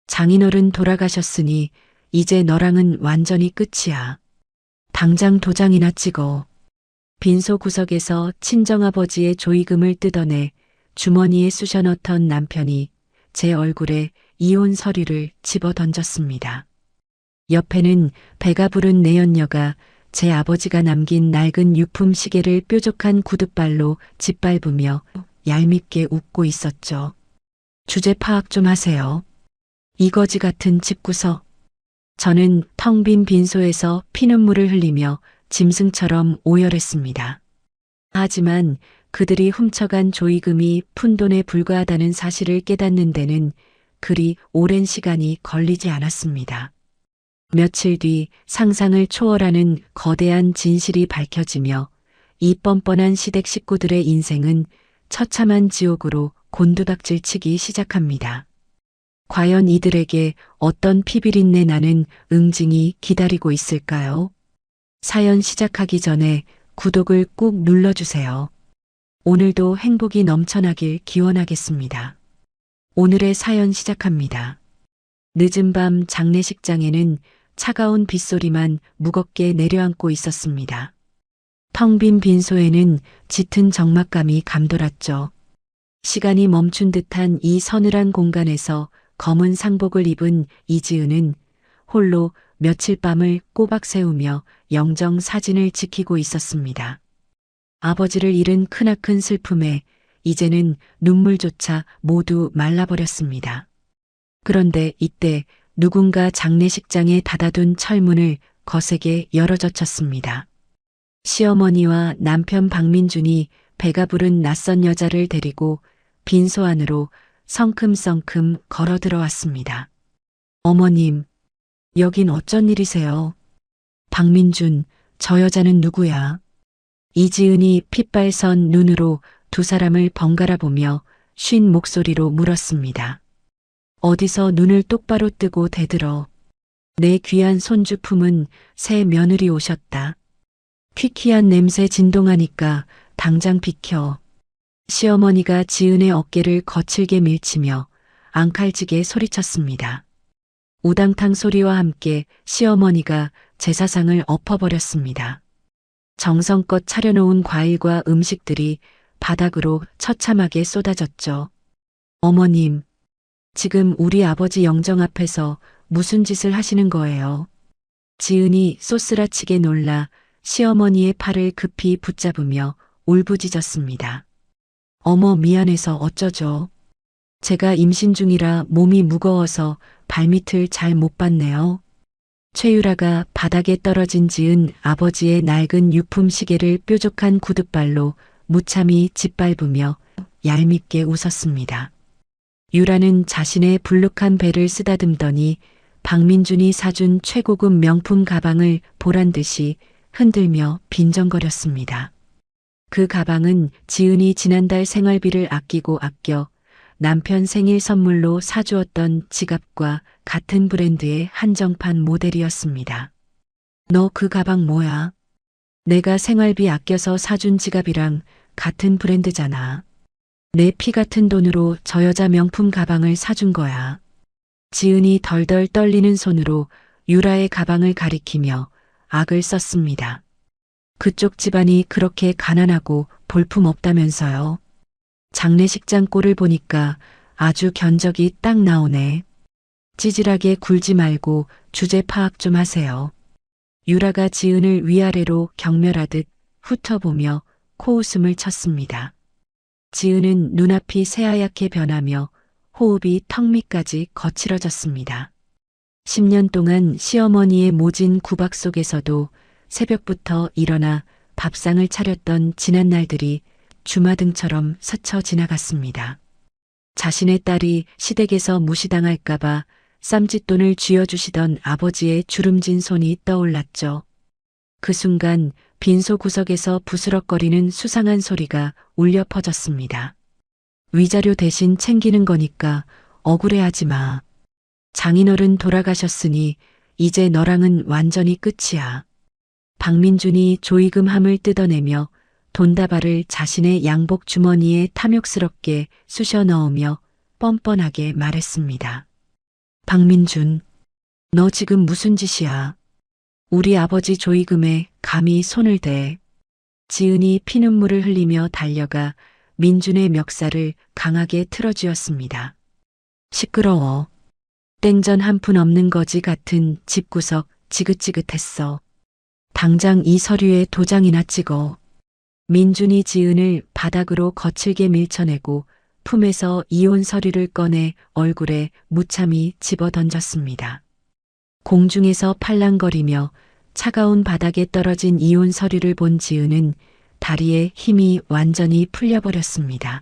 장인어른 돌아가셨으니 이제 너랑은 완전히 끝이야. 당장 도장이나 찍어. 빈소 구석에서 친정아버지의 조의금을 뜯어내 주머니에 쑤셔 넣던 남편이 제 얼굴에 이혼 서류를 집어 던졌습니다. 옆에는 배가 부른 내연녀가 제 아버지가 남긴 낡은 유품 시계를 뾰족한 구둣발로 짓밟으며 얄밉게 웃고 있었죠. 주제 파악 좀 하세요. 이거지 같은 집구석. 저는 텅 빈 빈소에서 피눈물을 흘리며 짐승처럼 오열했습니다. 하지만 그들이 훔쳐간 조의금이 푼돈에 불과하다는 사실을 깨닫는 데는 그리 오랜 시간이 걸리지 않았습니다. 며칠 뒤 상상을 초월하는 거대한 진실이 밝혀지며 이 뻔뻔한 시댁 식구들의 인생은 처참한 지옥으로 곤두박질 치기 시작합니다. 과연 이들에게 어떤 피비린내 나는 응징이 기다리고 있을까요? 사연 시작하기 전에 구독을 꾹 눌러주세요. 오늘도 행복이 넘쳐나길 기원하겠습니다. 오늘의 사연 시작합니다. 늦은 밤 장례식장에는 차가운 빗소리만 무겁게 내려앉고 있었습니다. 텅 빈 빈소에는 짙은 적막감이 감돌았죠. 시간이 멈춘 듯한 이 서늘한 공간에서 검은 상복을 입은 이지은은 홀로 며칠 밤을 꼬박 세우며 영정 사진을 지키고 있었습니다. 아버지를 잃은 크나큰 슬픔에 이제는 눈물조차 모두 말라버렸습니다. 그런데 이때 누군가 장례식장에 닫아둔 철문을 거세게 열어젖혔습니다. 시어머니와 남편 박민준이 배가 부른 낯선 여자를 데리고 빈소 안으로 성큼성큼 걸어 들어왔습니다. 어머님, 여긴 어쩐 일이세요? 박민준, 저 여자는 누구야? 이지은이 핏발선 눈으로 두 사람을 번갈아 보며 쉰 목소리로 물었습니다. 어디서 눈을 똑바로 뜨고 대들어. 내 귀한 손주 품은 새 며느리 오셨다. 퀴퀴한 냄새 진동하니까 당장 비켜. 시어머니가 지은의 어깨를 거칠게 밀치며 앙칼지게 소리쳤습니다. 우당탕 소리와 함께 시어머니가 제사상을 엎어버렸습니다. 정성껏 차려놓은 과일과 음식들이 바닥으로 처참하게 쏟아졌죠. 어머님, 지금 우리 아버지 영정 앞에서 무슨 짓을 하시는 거예요? 지은이 쏘스라치게 놀라 시어머니의 팔을 급히 붙잡으며 울부짖었습니다. 어머, 미안해서 어쩌죠? 제가 임신 중이라 몸이 무거워서 발밑을 잘 못 봤네요. 최유라가 바닥에 떨어진 지은 아버지의 낡은 유품 시계를 뾰족한 구둣발로 무참히 짓밟으며 얄밉게 웃었습니다. 유라는 자신의 불룩한 배를 쓰다듬더니 박민준이 사준 최고급 명품 가방을 보란 듯이 흔들며 빈정거렸습니다. 그 가방은 지은이 지난달 생활비를 아끼고 아껴 남편 생일 선물로 사주었던 지갑과 같은 브랜드의 한정판 모델이었습니다. 너 그 가방 뭐야? 내가 생활비 아껴서 사준 지갑이랑 같은 브랜드잖아. 내 피 같은 돈으로 저 여자 명품 가방을 사준 거야. 지은이 덜덜 떨리는 손으로 유라의 가방을 가리키며 악을 썼습니다. 그쪽 집안이 그렇게 가난하고 볼품없다면서요. 장례식장 꼴을 보니까 아주 견적이 딱 나오네. 찌질하게 굴지 말고 주제 파악 좀 하세요. 유라가 지은을 위아래로 경멸하듯 훑어보며 코웃음을 쳤습니다. 지은은 눈앞이 새하얗게 변하며 호흡이 턱 밑까지 거칠어졌습니다. 10년 동안 시어머니의 모진 구박 속에서도 새벽부터 일어나 밥상을 차렸던 지난 날들이 주마등처럼 스쳐 지나갔습니다. 자신의 딸이 시댁에서 무시당할까봐 쌈짓돈을 쥐어주시던 아버지의 주름진 손이 떠올랐죠. 그 순간 빈소 구석에서 부스럭거리는 수상한 소리가 울려 퍼졌습니다. 위자료 대신 챙기는 거니까 억울해하지 마. 장인어른 돌아가셨으니 이제 너랑은 완전히 끝이야. 박민준이 조의금 함을 뜯어내며 돈다발을 자신의 양복 주머니에 탐욕스럽게 쑤셔 넣으며 뻔뻔하게 말했습니다. 박민준, 너 지금 무슨 짓이야? 우리 아버지 조의금에 감히 손을 대. 지은이 피눈물을 흘리며 달려가 민준의 멱살을 강하게 틀어쥐었습니다. 시끄러워. 땡전 한 푼 없는 거지 같은 집구석 지긋지긋했어. 당장 이 서류에 도장이나 찍어. 민준이 지은을 바닥으로 거칠게 밀쳐내고 품에서 이혼 서류를 꺼내 얼굴에 무참히 집어던졌습니다. 공중에서 팔랑거리며 차가운 바닥에 떨어진 이혼 서류를 본 지은은 다리에 힘이 완전히 풀려버렸습니다.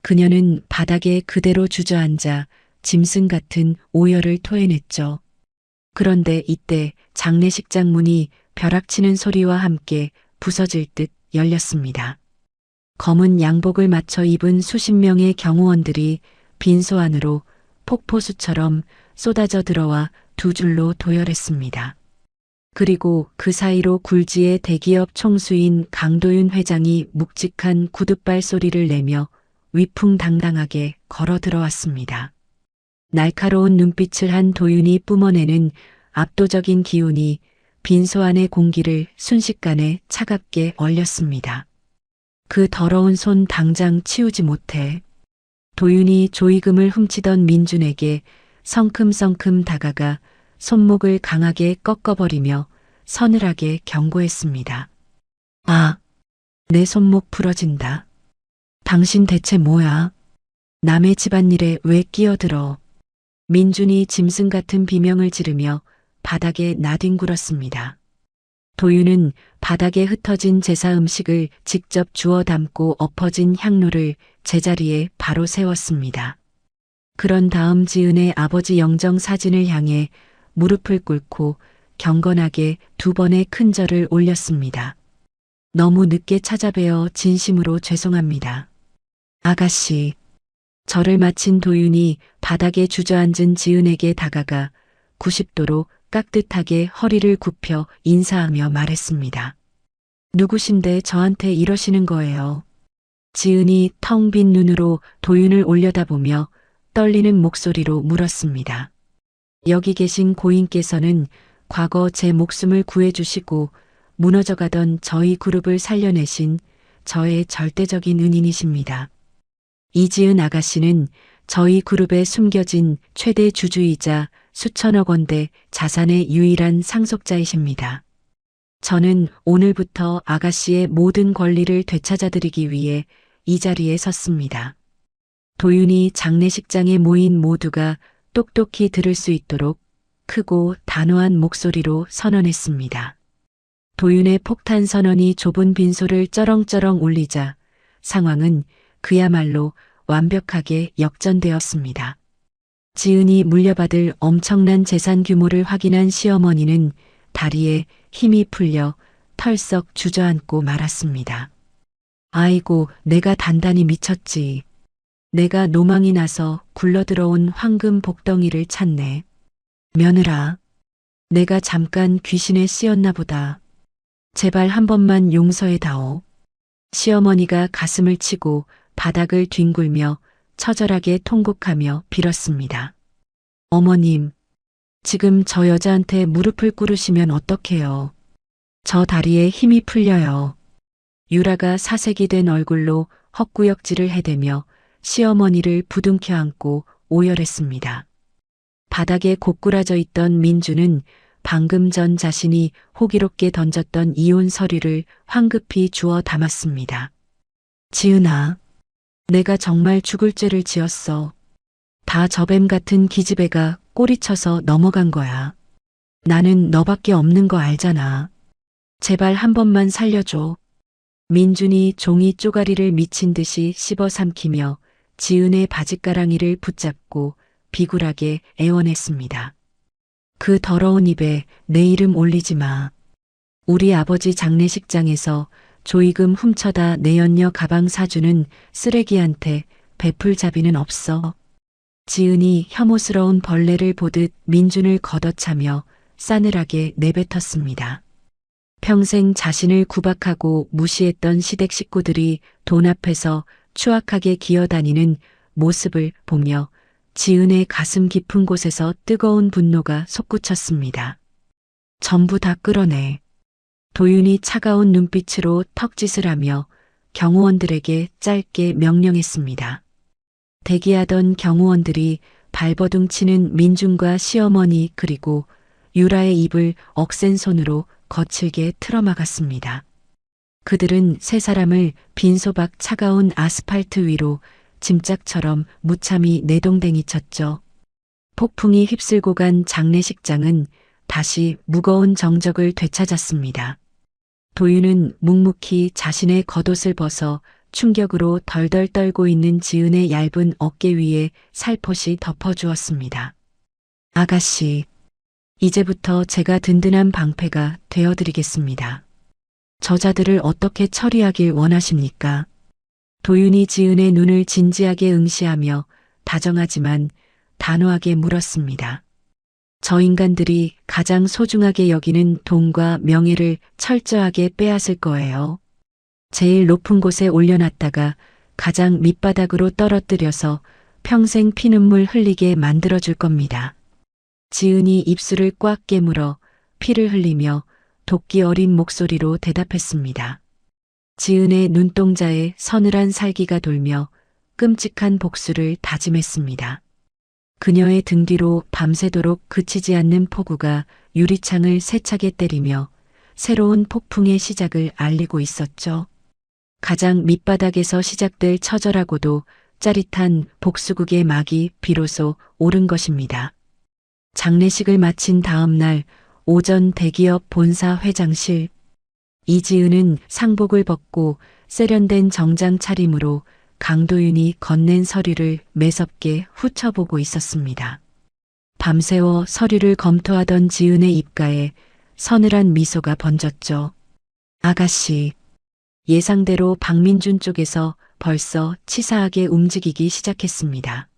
그녀는 바닥에 그대로 주저앉아 짐승 같은 오열을 토해냈죠. 그런데 이때 장례식장 문이 벼락치는 소리와 함께 부서질 듯 열렸습니다. 검은 양복을 맞춰 입은 수십 명의 경호원들이 빈소 안으로 폭포수처럼 쏟아져 들어와 두 줄로 도열했습니다. 그리고 그 사이로 굴지의 대기업 총수인 강도윤 회장이 묵직한 구둣발 소리를 내며 위풍당당하게 걸어 들어왔습니다. 날카로운 눈빛을 한 도윤이 뿜어내는 압도적인 기운이 빈소 안의 공기를 순식간에 차갑게 얼렸습니다. 그 더러운 손 당장 치우지 못해. 도윤이 조의금을 훔치던 민준에게 성큼성큼 다가가 손목을 강하게 꺾어버리며 서늘하게 경고했습니다. 아, 내 손목 부러진다. 당신 대체 뭐야? 남의 집안일에 왜 끼어들어? 민준이 짐승 같은 비명을 지르며 바닥에 나뒹굴었습니다. 도윤은 바닥에 흩어진 제사 음식을 직접 주워 담고 엎어진 향로를 제자리에 바로 세웠습니다. 그런 다음 지은의 아버지 영정 사진을 향해 무릎을 꿇고 경건하게 두 번의 큰 절을 올렸습니다. 너무 늦게 찾아뵈어 진심으로 죄송합니다. 아가씨. 절을 마친 도윤이 바닥에 주저앉은 지은에게 다가가 90도로 깍듯하게 허리를 굽혀 인사하며 말했습니다. 누구신데 저한테 이러시는 거예요? 지은이 텅 빈 눈으로 도윤을 올려다보며 떨리는 목소리로 물었습니다. 여기 계신 고인께서는 과거 제 목숨을 구해주시고 무너져가던 저희 그룹을 살려내신 저의 절대적인 은인이십니다. 이지은 아가씨는 저희 그룹에 숨겨진 최대 주주이자 수천억 원대 자산의 유일한 상속자이십니다. 저는 오늘부터 아가씨의 모든 권리를 되찾아드리기 위해 이 자리에 섰습니다. 도윤이 장례식장에 모인 모두가 똑똑히 들을 수 있도록 크고 단호한 목소리로 선언했습니다. 도윤의 폭탄 선언이 좁은 빈소를 쩌렁쩌렁 울리자 상황은 그야말로 완벽하게 역전되었습니다. 지은이 물려받을 엄청난 재산 규모를 확인한 시어머니는 다리에 힘이 풀려 털썩 주저앉고 말았습니다. 아이고, 내가 단단히 미쳤지. 내가 노망이 나서 굴러들어온 황금 복덩이를 찾네. 며느라, 내가 잠깐 귀신에 씌었나 보다. 제발 한 번만 용서해다오. 시어머니가 가슴을 치고 바닥을 뒹굴며 처절하게 통곡하며 빌었습니다. 어머님, 지금 저 여자한테 무릎을 꿇으시면 어떡해요. 저 다리에 힘이 풀려요. 유라가 사색이 된 얼굴로 헛구역질을 해대며 시어머니를 부둥켜 안고 오열했습니다. 바닥에 고꾸라져 있던 민주는 방금 전 자신이 호기롭게 던졌던 이혼 서류를 황급히 주워 담았습니다. 지은아, 내가 정말 죽을 죄를 지었어. 다 저뱀 같은 기집애가 꼬리쳐서 넘어간 거야. 나는 너밖에 없는 거 알잖아. 제발 한 번만 살려줘. 민준이 종이 쪼가리를 미친 듯이 씹어 삼키며 지은의 바짓가랑이를 붙잡고 비굴하게 애원했습니다. 그 더러운 입에 내 이름 올리지 마. 우리 아버지 장례식장에서 조의금 훔쳐다 내연녀 가방 사주는 쓰레기한테 베풀 자비는 없어. 지은이 혐오스러운 벌레를 보듯 민준을 걷어차며 싸늘하게 내뱉었습니다. 평생 자신을 구박하고 무시했던 시댁 식구들이 돈 앞에서 추악하게 기어다니는 모습을 보며 지은의 가슴 깊은 곳에서 뜨거운 분노가 솟구쳤습니다. 전부 다 끌어내. 도윤이 차가운 눈빛으로 턱짓을 하며 경호원들에게 짧게 명령했습니다. 대기하던 경호원들이 발버둥 치는 민준과 시어머니 그리고 유라의 입을 억센 손으로 거칠게 틀어막았습니다. 그들은 세 사람을 빈소박 차가운 아스팔트 위로 짐짝처럼 무참히 내동댕이 쳤죠. 폭풍이 휩쓸고 간 장례식장은 다시 무거운 정적을 되찾았습니다. 도윤은 묵묵히 자신의 겉옷을 벗어 충격으로 덜덜 떨고 있는 지은의 얇은 어깨 위에 살포시 덮어주었습니다. 아가씨, 이제부터 제가 든든한 방패가 되어드리겠습니다. 저자들을 어떻게 처리하길 원하십니까? 도윤이 지은의 눈을 진지하게 응시하며 다정하지만 단호하게 물었습니다. 저 인간들이 가장 소중하게 여기는 돈과 명예를 철저하게 빼앗을 거예요. 제일 높은 곳에 올려놨다가 가장 밑바닥으로 떨어뜨려서 평생 피눈물 흘리게 만들어줄 겁니다. 지은이 입술을 꽉 깨물어 피를 흘리며 도끼 어린 목소리로 대답했습니다. 지은의 눈동자에 서늘한 살기가 돌며 끔찍한 복수를 다짐했습니다. 그녀의 등 뒤로 밤새도록 그치지 않는 폭우가 유리창을 세차게 때리며 새로운 폭풍의 시작을 알리고 있었죠. 가장 밑바닥에서 시작될 처절하고도 짜릿한 복수극의 막이 비로소 오른 것입니다. 장례식을 마친 다음 날 오전 대기업 본사 회장실. 이지은은 상복을 벗고 세련된 정장 차림으로 강도윤이 건넨 서류를 매섭게 훑어보고 있었습니다. 밤새워 서류를 검토하던 지은의 입가에 서늘한 미소가 번졌죠. 아가씨, 예상대로 박민준 쪽에서 벌써 치사하게 움직이기 시작했습니다.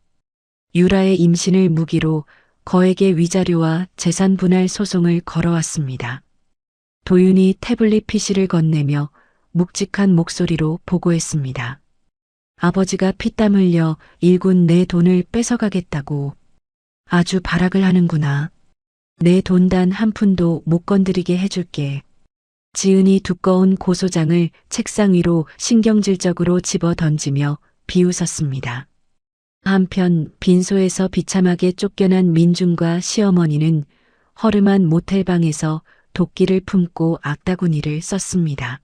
유라의 임신을 무기로 거액의 위자료와 재산 분할 소송을 걸어왔습니다. 도윤이 태블릿 PC를 건네며 묵직한 목소리로 보고했습니다. 아버지가 피땀 흘려 일군 내 돈을 뺏어가겠다고. 아주 발악을 하는구나. 내 돈 단 한 푼도 못 건드리게 해줄게. 지은이 두꺼운 고소장을 책상 위로 신경질적으로 집어 던지며 비웃었습니다. 한편 빈소에서 비참하게 쫓겨난 민준과 시어머니는 허름한 모텔방에서 도끼를 품고 악다구니를 썼습니다.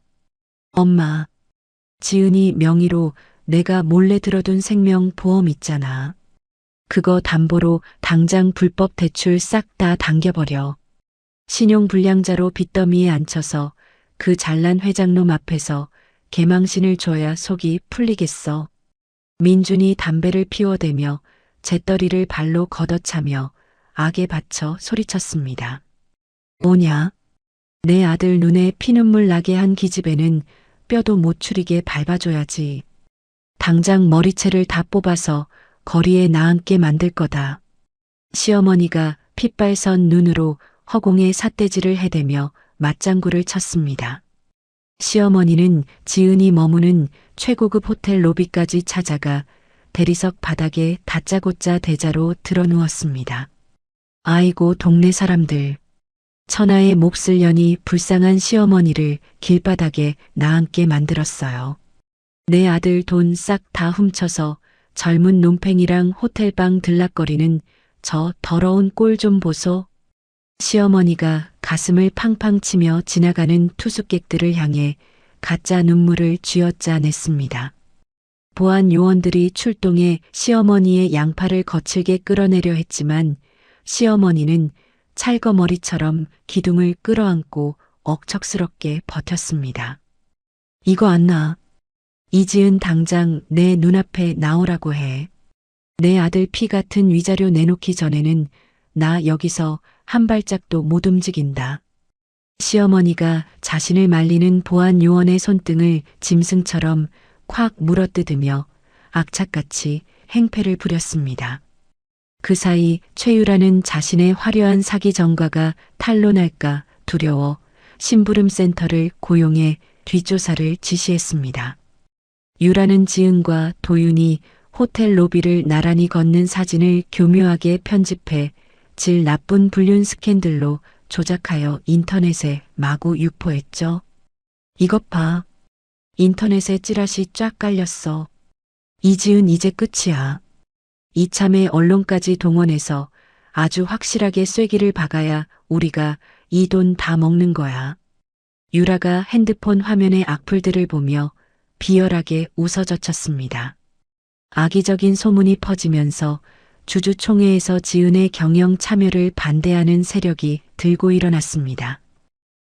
엄마, 지은이 명의로 내가 몰래 들어둔 생명보험 있잖아. 그거 담보로 당장 불법 대출 싹 다 당겨버려. 신용불량자로 빚더미에 앉혀서 그 잘난 회장놈 앞에서 개망신을 줘야 속이 풀리겠어. 민준이 담배를 피워대며 재떨이를 발로 걷어차며 악에 받쳐 소리쳤습니다. 뭐냐? 내 아들 눈에 피눈물 나게 한 기집애는 뼈도 못 추리게 밟아줘야지. 당장 머리채를 다 뽑아서 거리에 나앉게 만들 거다. 시어머니가 핏발선 눈으로 허공에 삿대질을 해대며 맞장구를 쳤습니다. 시어머니는 지은이 머무는 최고급 호텔 로비까지 찾아가 대리석 바닥에 다짜고짜 대자로 드러누웠습니다. 아이고 동네 사람들. 천하의 몹쓸 년이 불쌍한 시어머니를 길바닥에 나앉게 만들었어요. 내 아들 돈 싹 다 훔쳐서 젊은 놈팽이랑 호텔방 들락거리는 저 더러운 꼴 좀 보소. 시어머니가 가슴을 팡팡 치며 지나가는 투숙객들을 향해 가짜 눈물을 쥐어짜냈습니다. 보안 요원들이 출동해 시어머니의 양팔을 거칠게 끌어내려 했지만 시어머니는 찰거머리처럼 기둥을 끌어안고 억척스럽게 버텼습니다. 이거 안 나. 이지은 당장 내 눈앞에 나오라고 해. 내 아들 피 같은 위자료 내놓기 전에는 나 여기서 한 발짝도 못 움직인다. 시어머니가 자신을 말리는 보안 요원의 손등을 짐승처럼 콱 물어뜯으며 악착같이 행패를 부렸습니다. 그 사이 최유라는 자신의 화려한 사기 전과가 탄로날까 두려워 심부름센터를 고용해 뒷조사를 지시했습니다. 유라는 지은과 도윤이 호텔 로비를 나란히 걷는 사진을 교묘하게 편집해 질 나쁜 불륜 스캔들로 조작하여 인터넷에 마구 유포했죠. 이것 봐. 인터넷에 찌라시 쫙 깔렸어. 이지은 이제 끝이야. 이참에 언론까지 동원해서 아주 확실하게 쐐기를 박아야 우리가 이 돈 다 먹는 거야. 유라가 핸드폰 화면의 악플들을 보며 비열하게 웃어젖혔습니다. 악의적인 소문이 퍼지면서 주주총회에서 지은의 경영 참여를 반대하는 세력이 들고 일어났습니다.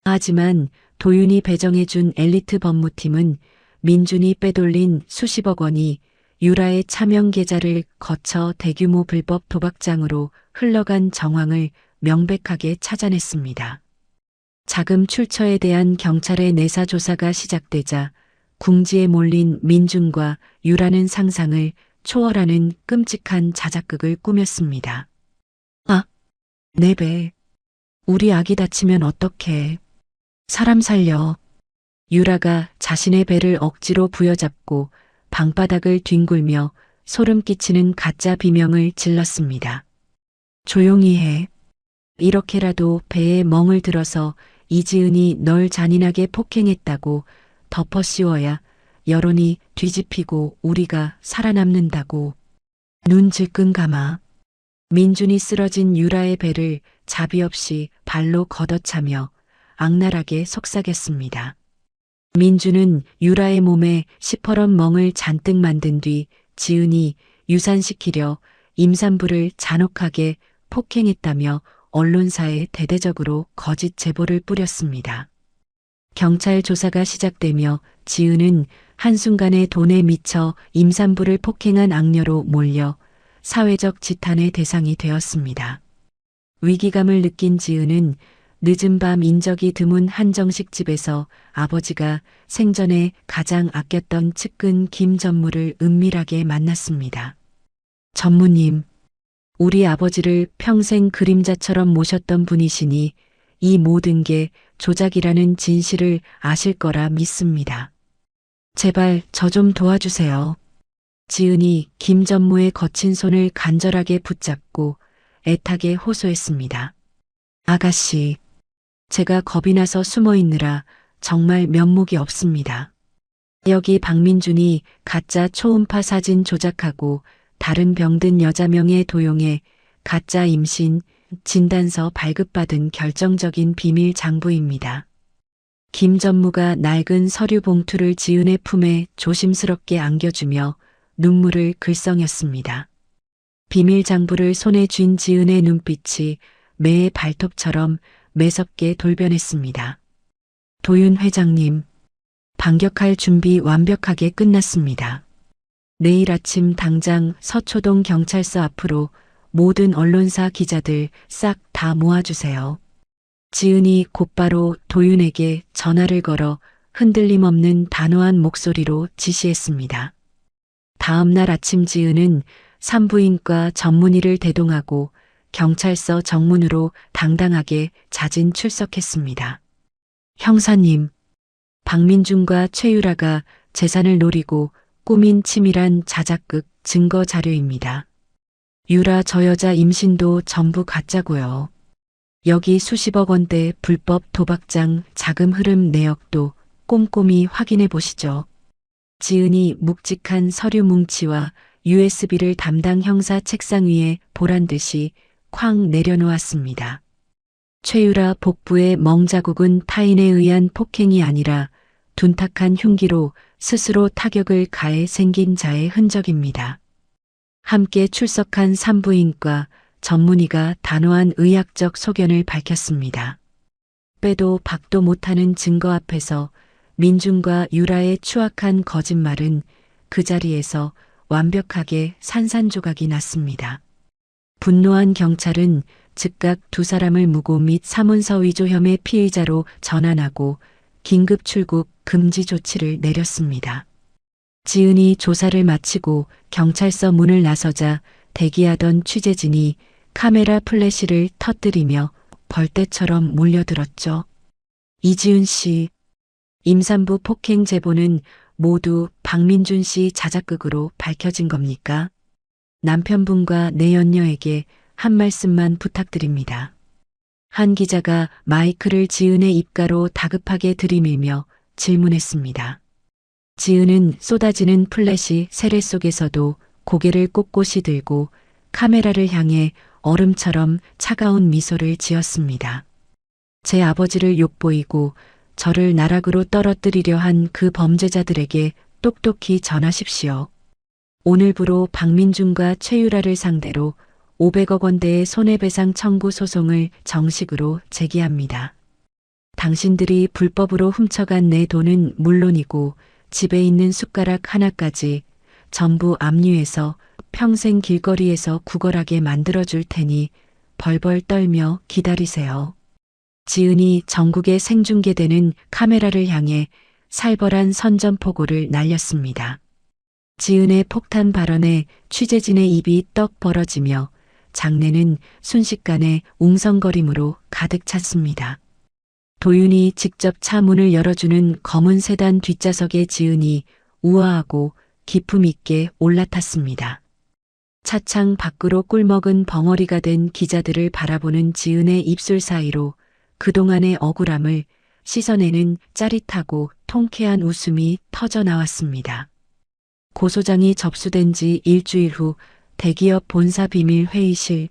하지만 도윤이 배정해준 엘리트 법무팀은 민준이 빼돌린 수십억 원이 유라의 차명 계좌를 거쳐 대규모 불법 도박장으로 흘러간 정황을 명백하게 찾아냈습니다. 자금 출처에 대한 경찰의 내사 조사가 시작되자 궁지에 몰린 민준과 유라는 상상을 초월하는 끔찍한 자작극을 꾸몄습니다. 아, 내 배. 우리 아기 다치면 어떡해. 사람 살려. 유라가 자신의 배를 억지로 부여잡고 방바닥을 뒹굴며 소름 끼치는 가짜 비명을 질렀습니다. 조용히 해. 이렇게라도 배에 멍을 들어서 이지은이 널 잔인하게 폭행했다고 덮어씌워야 여론이 뒤집히고 우리가 살아남는다고. 눈 질끈 감아. 민준이 쓰러진 유라의 배를 자비 없이 발로 걷어차며 악랄하게 속삭였습니다. 민준은 유라의 몸에 시퍼런 멍을 잔뜩 만든 뒤 지은이 유산시키려 임산부를 잔혹하게 폭행했다며 언론사에 대대적으로 거짓 제보를 뿌렸습니다. 경찰 조사가 시작되며 지은은 한순간에 돈에 미쳐 임산부를 폭행한 악녀로 몰려 사회적 지탄의 대상이 되었습니다. 위기감을 느낀 지은은 늦은 밤 인적이 드문 한정식 집에서 아버지가 생전에 가장 아꼈던 측근 김 전무를 은밀하게 만났습니다. 전무님, 우리 아버지를 평생 그림자처럼 모셨던 분이시니 이 모든 게 조작이라는 진실을 아실 거라 믿습니다. 제발 저 좀 도와주세요. 지은이 김 전무의 거친 손을 간절하게 붙잡고 애타게 호소했습니다. 아가씨, 제가 겁이 나서 숨어 있느라 정말 면목이 없습니다. 여기 박민준이 가짜 초음파 사진 조작하고 다른 병든 여자 명예 도용해 가짜 임신 진단서 발급받은 결정적인 비밀 장부입니다. 김 전무가 낡은 서류 봉투를 지은의 품에 조심스럽게 안겨주며 눈물을 글썽였습니다. 비밀 장부를 손에 쥔 지은의 눈빛이 매의 발톱처럼 매섭게 돌변했습니다. 도윤 회장님, 반격할 준비 완벽하게 끝났습니다. 내일 아침 당장 서초동 경찰서 앞으로 모든 언론사 기자들 싹 다 모아주세요. 지은이 곧바로 도윤에게 전화를 걸어 흔들림 없는 단호한 목소리로 지시했습니다. 다음 날 아침 지은은 산부인과 전문의를 대동하고 경찰서 정문으로 당당하게 자진 출석했습니다. 형사님, 박민준과 최유라가 재산을 노리고 꾸민 치밀한 자작극 증거 자료입니다. 유라 저 여자 임신도 전부 가짜고요. 여기 수십억 원대 불법 도박장 자금 흐름 내역도 꼼꼼히 확인해 보시죠. 지은이 묵직한 서류 뭉치와 USB를 담당 형사 책상 위에 보란 듯이 쾅 내려놓았습니다. 최유라 복부의 멍자국은 타인에 의한 폭행이 아니라 둔탁한 흉기로 스스로 타격을 가해 생긴 자의 흔적입니다. 함께 출석한 산부인과 전문의가 단호한 의학적 소견을 밝혔습니다. 빼도 박도 못하는 증거 앞에서 민준과 유라의 추악한 거짓말은 그 자리에서 완벽하게 산산조각이 났습니다. 분노한 경찰은 즉각 두 사람을 무고 및 사문서 위조 혐의 피의자로 전환하고 긴급 출국 금지 조치를 내렸습니다. 지은이 조사를 마치고 경찰서 문을 나서자 대기하던 취재진이 카메라 플래시를 터뜨리며 벌떼처럼 몰려들었죠. 이지은 씨, 임산부 폭행 제보는 모두 박민준 씨 자작극으로 밝혀진 겁니까? 남편분과 내연녀에게 한 말씀만 부탁드립니다. 한 기자가 마이크를 지은의 입가로 다급하게 들이밀며 질문했습니다. 지은은 쏟아지는 플래시 세례 속에서도 고개를 꼿꼿이 들고 카메라를 향해 얼음처럼 차가운 미소를 지었습니다. 제 아버지를 욕보이고 저를 나락으로 떨어뜨리려 한 그 범죄자들에게 똑똑히 전하십시오. 오늘부로 박민준과 최유라를 상대로 500억 원대의 손해배상 청구 소송을 정식으로 제기합니다. 당신들이 불법으로 훔쳐간 내 돈은 물론이고 집에 있는 숟가락 하나까지 전부 압류해서 평생 길거리에서 구걸하게 만들어줄 테니 벌벌 떨며 기다리세요. 지은이 전국에 생중계되는 카메라를 향해 살벌한 선전포고를 날렸습니다. 지은의 폭탄 발언에 취재진의 입이 떡 벌어지며 장내는 순식간에 웅성거림으로 가득 찼습니다. 도윤이 직접 차 문을 열어주는 검은 세단 뒷좌석에 지은이 우아하고 기품 있게 올라탔습니다. 차창 밖으로 꿀먹은 벙어리가 된 기자들을 바라보는 지은의 입술 사이로 그동안의 억울함을 씻어내는 짜릿하고 통쾌한 웃음이 터져 나왔습니다. 고소장이 접수된 지 일주일 후 대기업 본사 비밀 회의실.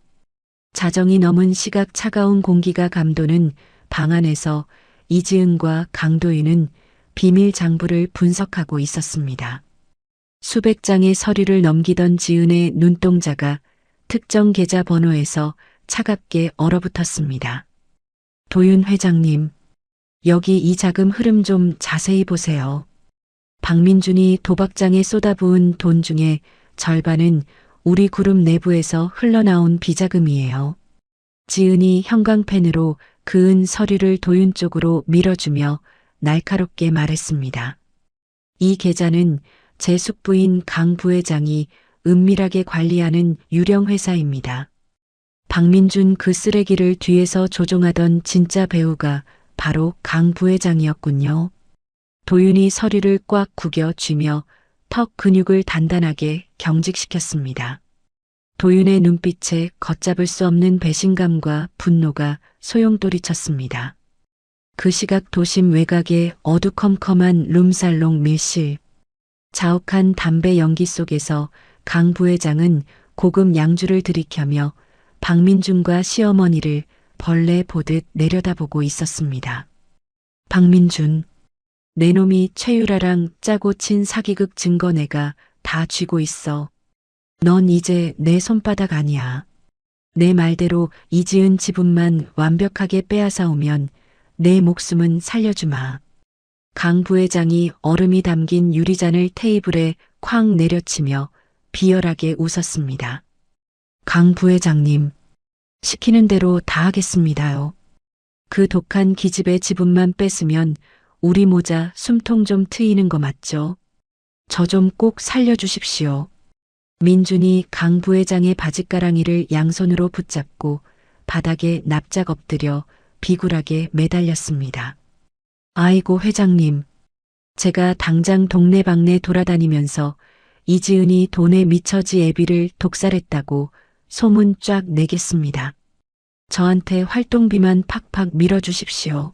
자정이 넘은 시각 차가운 공기가 감도는 방 안에서 이지은과 강도인은 비밀 장부를 분석하고 있었습니다. 수백 장의 서류를 넘기던 지은의 눈동자가 특정 계좌 번호에서 차갑게 얼어붙었습니다. 도윤 회장님, 여기 이 자금 흐름 좀 자세히 보세요. 박민준이 도박장에 쏟아부은 돈 중에 절반은 우리 그룹 내부에서 흘러나온 비자금이에요. 지은이 형광펜으로 그은 서류를 도윤 쪽으로 밀어주며 날카롭게 말했습니다. 이 계좌는 제 숙부인 강 부회장이 은밀하게 관리하는 유령 회사입니다. 박민준 그 쓰레기를 뒤에서 조종하던 진짜 배우가 바로 강 부회장이었군요. 도윤이 서류를 꽉 구겨 쥐며 턱 근육을 단단하게 경직시켰습니다. 도윤의 눈빛에 걷잡을 수 없는 배신감과 분노가 소용돌이쳤습니다. 그 시각 도심 외곽의 어두컴컴한 룸살롱 밀실. 자욱한 담배 연기 속에서 강 부회장은 고급 양주를 들이켜며 박민준과 시어머니를 벌레 보듯 내려다보고 있었습니다. 박민준, 내 놈이 최유라랑 짜고 친 사기극 증거 내가 다 쥐고 있어. 넌 이제 내 손바닥 아니야. 내 말대로 이지은 지분만 완벽하게 빼앗아 오면 내 목숨은 살려주마. 강 부회장이 얼음이 담긴 유리잔을 테이블에 쾅 내려치며 비열하게 웃었습니다. 강 부회장님, 시키는 대로 다 하겠습니다요. 그 독한 기집애 지분만 뺐으면 우리 모자 숨통 좀 트이는 거 맞죠? 저 좀 꼭 살려주십시오. 민준이 강 부회장의 바짓가랑이를 양손으로 붙잡고 바닥에 납작 엎드려 비굴하게 매달렸습니다. 아이고 회장님, 제가 당장 동네방네 돌아다니면서 이지은이 돈에 미쳐지 애비를 독살했다고 소문 쫙 내겠습니다. 저한테 활동비만 팍팍 밀어주십시오.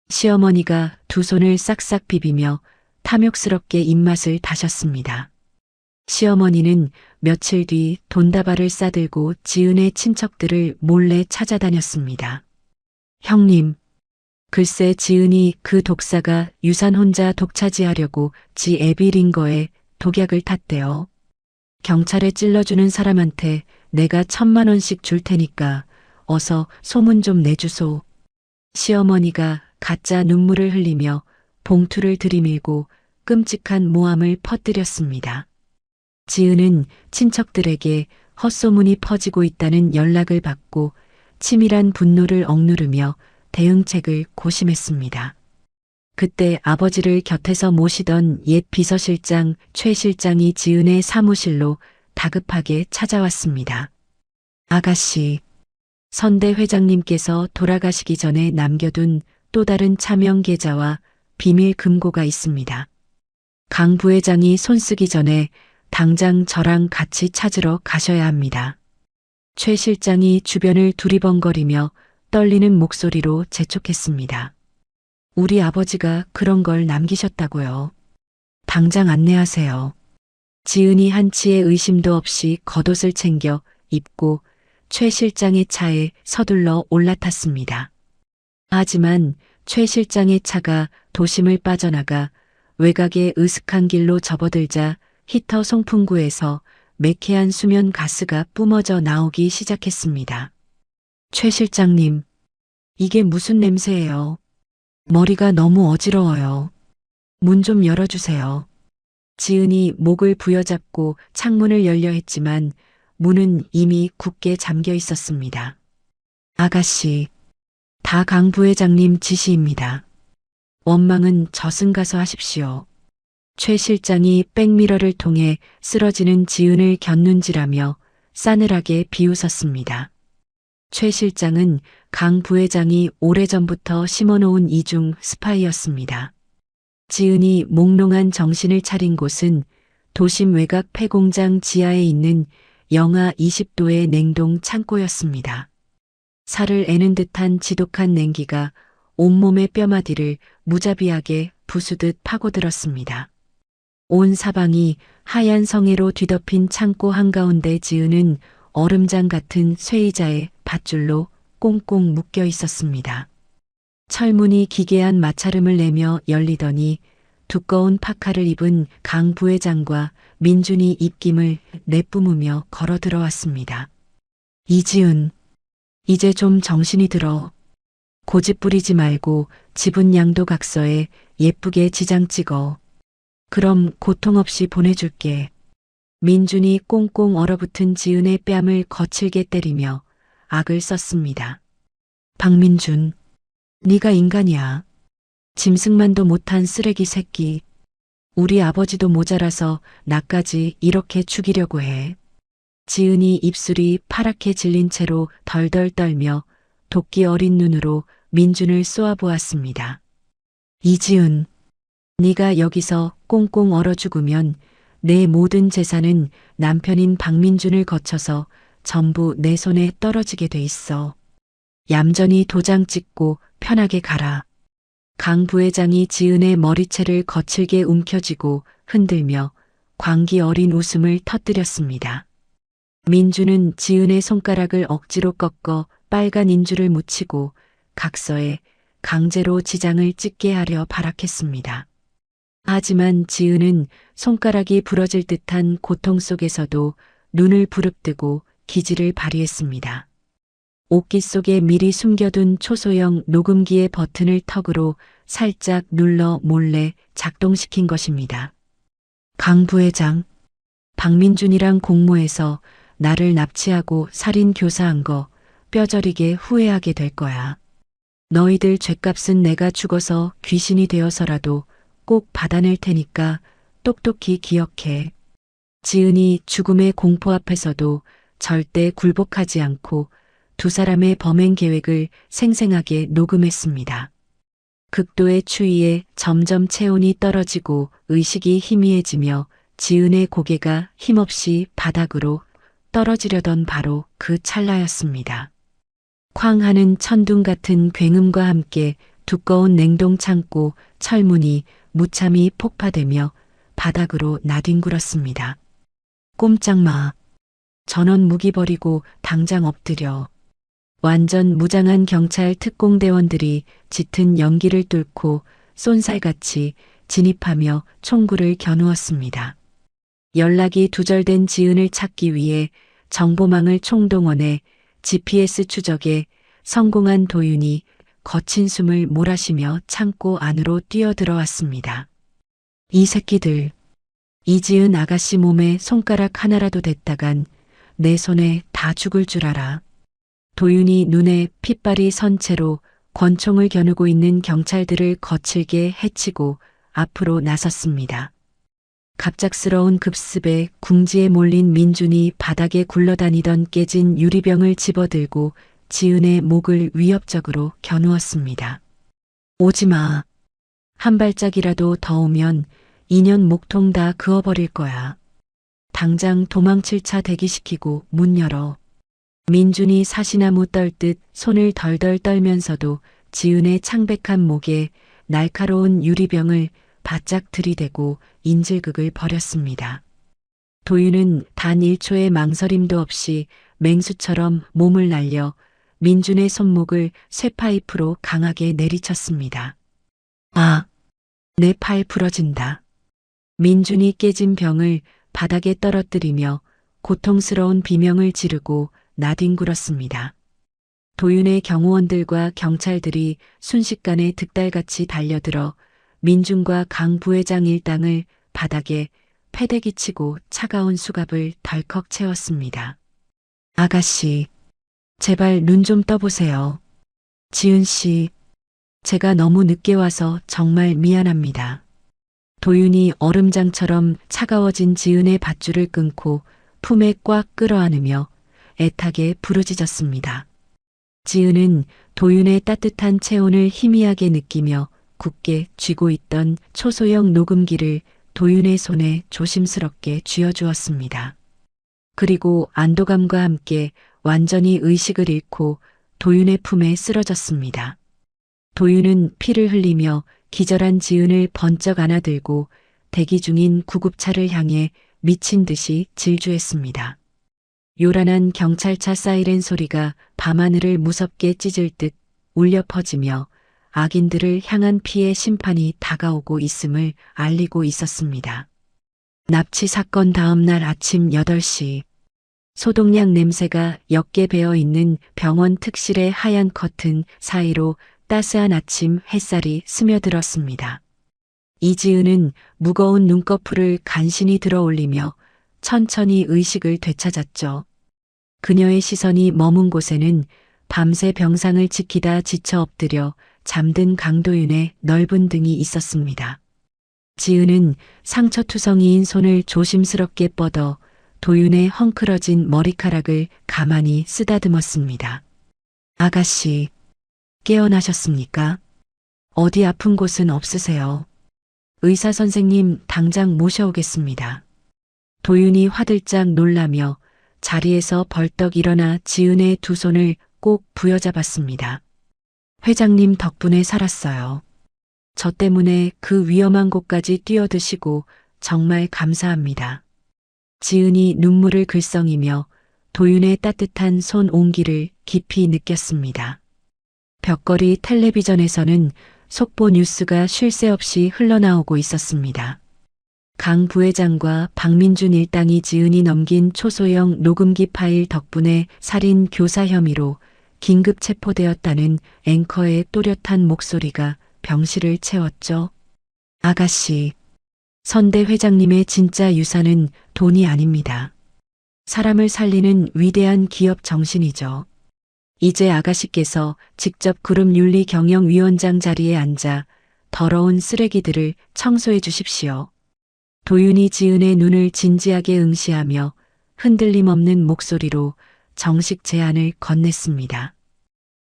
시어머니가 두 손을 싹싹 비비며 탐욕스럽게 입맛을 다셨습니다. 시어머니는 며칠 뒤 돈다발을 싸들고 지은의 친척들을 몰래 찾아다녔습니다. 형님, 글쎄 지은이 그 독사가 유산 혼자 독차지하려고 지 애비린 거에 독약을 탔대요. 경찰에 찔러주는 사람한테 내가 1,000만 원씩 줄 테니까 어서 소문 좀 내주소. 시어머니가 가짜 눈물을 흘리며 봉투를 들이밀고 끔찍한 모함을 퍼뜨렸습니다. 지은은 친척들에게 헛소문이 퍼지고 있다는 연락을 받고 치밀한 분노를 억누르며 대응책을 고심했습니다. 그때 아버지를 곁에서 모시던 옛 비서실장 최 실장이 지은의 사무실로 다급하게 찾아왔습니다. 아가씨, 선대 회장님께서 돌아가시기 전에 남겨둔 또 다른 차명 계좌와 비밀 금고가 있습니다. 강 부회장이 손쓰기 전에 당장 저랑 같이 찾으러 가셔야 합니다. 최 실장이 주변을 두리번거리며 떨리는 목소리로 재촉했습니다. 우리 아버지가 그런 걸 남기셨다고요. 당장 안내하세요. 지은이 한치의 의심도 없이 겉옷을 챙겨 입고 최 실장의 차에 서둘러 올라탔습니다. 하지만 최 실장의 차가 도심을 빠져나가 외곽의 으슥한 길로 접어들자 히터 송풍구에서 매캐한 수면 가스가 뿜어져 나오기 시작했습니다. 최 실장님, 이게 무슨 냄새예요? 머리가 너무 어지러워요. 문 좀 열어주세요. 지은이 목을 부여잡고 창문을 열려 했지만 문은 이미 굳게 잠겨 있었습니다. 아가씨, 다 강 부회장님 지시입니다. 원망은 저승가서 하십시오. 최 실장이 백미러를 통해 쓰러지는 지은을 곁눈질하며 싸늘하게 비웃었습니다. 최 실장은 강 부회장이 오래전부터 심어놓은 이중 스파이였습니다. 지은이 몽롱한 정신을 차린 곳은 도심 외곽 폐공장 지하에 있는 영하 20도의 냉동 창고였습니다. 살을 애는 듯한 지독한 냉기가 온몸의 뼈마디를 무자비하게 부수듯 파고들었습니다. 온 사방이 하얀 성에로 뒤덮인 창고 한가운데 지은은 얼음장 같은 쇠의자에 밧줄로 꽁꽁 묶여 있었습니다. 철문이 기괴한 마찰음을 내며 열리더니 두꺼운 파카를 입은 강 부회장과 민준이 입김을 내뿜으며 걸어 들어왔습니다. 이지은, 이제 좀 정신이 들어. 고집 부리지 말고 지분 양도각서에 예쁘게 지장 찍어. 그럼 고통 없이 보내줄게. 민준이 꽁꽁 얼어붙은 지은의 뺨을 거칠게 때리며 악을 썼습니다. 박민준, 네가 인간이야. 짐승만도 못한 쓰레기 새끼. 우리 아버지도 모자라서 나까지 이렇게 죽이려고 해. 지은이 입술이 파랗게 질린 채로 덜덜 떨며 도끼 어린 눈으로 민준을 쏘아보았습니다. 이지은, 네가 여기서 꽁꽁 얼어 죽으면 내 모든 재산은 남편인 박민준을 거쳐서 전부 내 손에 떨어지게 돼 있어. 얌전히 도장 찍고 편하게 가라. 강 부회장이 지은의 머리채를 거칠게 움켜쥐고 흔들며 광기 어린 웃음을 터뜨렸습니다. 민준은 지은의 손가락을 억지로 꺾어 빨간 인주를 묻히고 각서에 강제로 지장을 찍게 하려 발악했습니다. 하지만 지은은 손가락이 부러질 듯한 고통 속에서도 눈을 부릅뜨고 기지를 발휘했습니다. 옷깃 속에 미리 숨겨둔 초소형 녹음기의 버튼을 턱으로 살짝 눌러 몰래 작동시킨 것입니다. 강 부회장, 박민준이랑 공모해서 나를 납치하고 살인 교사한 거 뼈저리게 후회하게 될 거야. 너희들 죗값은 내가 죽어서 귀신이 되어서라도 꼭 받아낼 테니까 똑똑히 기억해. 지은이 죽음의 공포 앞에서도 절대 굴복하지 않고 두 사람의 범행 계획을 생생하게 녹음했습니다. 극도의 추위에 점점 체온이 떨어지고 의식이 희미해지며 지은의 고개가 힘없이 바닥으로 떨어지려던 바로 그 찰나였습니다. 쾅 하는 천둥 같은 굉음과 함께 두꺼운 냉동 창고 철문이 무참히 폭파되며 바닥으로 나뒹굴었습니다. 꼼짝 마. 전원 무기 버리고 당장 엎드려. 완전 무장한 경찰 특공대원들이 짙은 연기를 뚫고 쏜살같이 진입하며 총구를 겨누었습니다. 연락이 두절된 지은을 찾기 위해 정보망을 총동원해 GPS 추적에 성공한 도윤이 거친 숨을 몰아쉬며 창고 안으로 뛰어들어왔습니다. 이 새끼들, 이지은 아가씨 몸에 손가락 하나라도 댔다간 내 손에 다 죽을 줄 알아. 도윤이 눈에 핏발이 선 채로 권총을 겨누고 있는 경찰들을 거칠게 해치고 앞으로 나섰습니다. 갑작스러운 급습에 궁지에 몰린 민준이 바닥에 굴러다니던 깨진 유리병을 집어들고 지은의 목을 위협적으로 겨누었습니다. 오지마. 한 발짝이라도 더 오면 2년 목통 다 그어버릴 거야. 당장 도망칠 차 대기시키고 문 열어. 민준이 사시나무 떨듯 손을 덜덜 떨면서도 지은의 창백한 목에 날카로운 유리병을 바짝 들이대고 인질극을 벌였습니다. 도윤은 단 1초의 망설임도 없이 맹수처럼 몸을 날려 민준의 손목을 쇠파이프로 강하게 내리쳤습니다. 아, 내 팔 부러진다. 민준이 깨진 병을 바닥에 떨어뜨리며 고통스러운 비명을 지르고 나뒹굴었습니다. 도윤의 경호원들과 경찰들이 순식간에 득달같이 달려들어 민준과 강 부회장 일당을 바닥에 패대기 치고 차가운 수갑을 덜컥 채웠습니다. 아가씨, 제발 눈 좀 떠보세요. 지은 씨, 제가 너무 늦게 와서 정말 미안합니다. 도윤이 얼음장처럼 차가워진 지은의 밧줄을 끊고 품에 꽉 끌어안으며 애타게 부르짖었습니다. 지은은 도윤의 따뜻한 체온을 희미하게 느끼며 굳게 쥐고 있던 초소형 녹음기를 도윤의 손에 조심스럽게 쥐어주었습니다. 그리고 안도감과 함께 완전히 의식을 잃고 도윤의 품에 쓰러졌습니다. 도윤은 피를 흘리며 기절한 지은을 번쩍 안아들고 대기 중인 구급차를 향해 미친 듯이 질주했습니다. 요란한 경찰차 사이렌 소리가 밤하늘을 무섭게 찢을 듯 울려 퍼지며 악인들을 향한 피해 심판이 다가오고 있음을 알리고 있었습니다. 납치 사건 다음 날 아침 8시 소독약 냄새가 옅게 배어 있는 병원 특실의 하얀 커튼 사이로 따스한 아침 햇살이 스며들었습니다. 이지은은 무거운 눈꺼풀을 간신히 들어 올리며 천천히 의식을 되찾았죠. 그녀의 시선이 머문 곳에는 밤새 병상을 지키다 지쳐 엎드려 잠든 강도윤의 넓은 등이 있었습니다. 지은은 상처투성이인 손을 조심스럽게 뻗어 도윤의 헝클어진 머리카락을 가만히 쓰다듬었습니다. 아가씨, 깨어나셨습니까? 어디 아픈 곳은 없으세요? 의사 선생님 당장 모셔오겠습니다. 도윤이 화들짝 놀라며 자리에서 벌떡 일어나 지은의 두 손을 꼭 부여잡았습니다. 회장님 덕분에 살았어요. 저 때문에 그 위험한 곳까지 뛰어드시고 정말 감사합니다. 지은이 눈물을 글썽이며 도윤의 따뜻한 손 온기를 깊이 느꼈습니다. 벽걸이 텔레비전에서는 속보 뉴스가 쉴 새 없이 흘러나오고 있었습니다. 강 부회장과 박민준 일당이 지은이 넘긴 초소형 녹음기 파일 덕분에 살인 교사 혐의로 긴급 체포되었다는 앵커의 또렷한 목소리가 병실을 채웠죠. 아가씨, 선대 회장님의 진짜 유산은 돈이 아닙니다. 사람을 살리는 위대한 기업 정신이죠. 이제 아가씨께서 직접 그룹윤리경영위원장 자리에 앉아 더러운 쓰레기들을 청소해 주십시오. 도윤이 지은의 눈을 진지하게 응시하며 흔들림 없는 목소리로 정식 제안을 건넸습니다.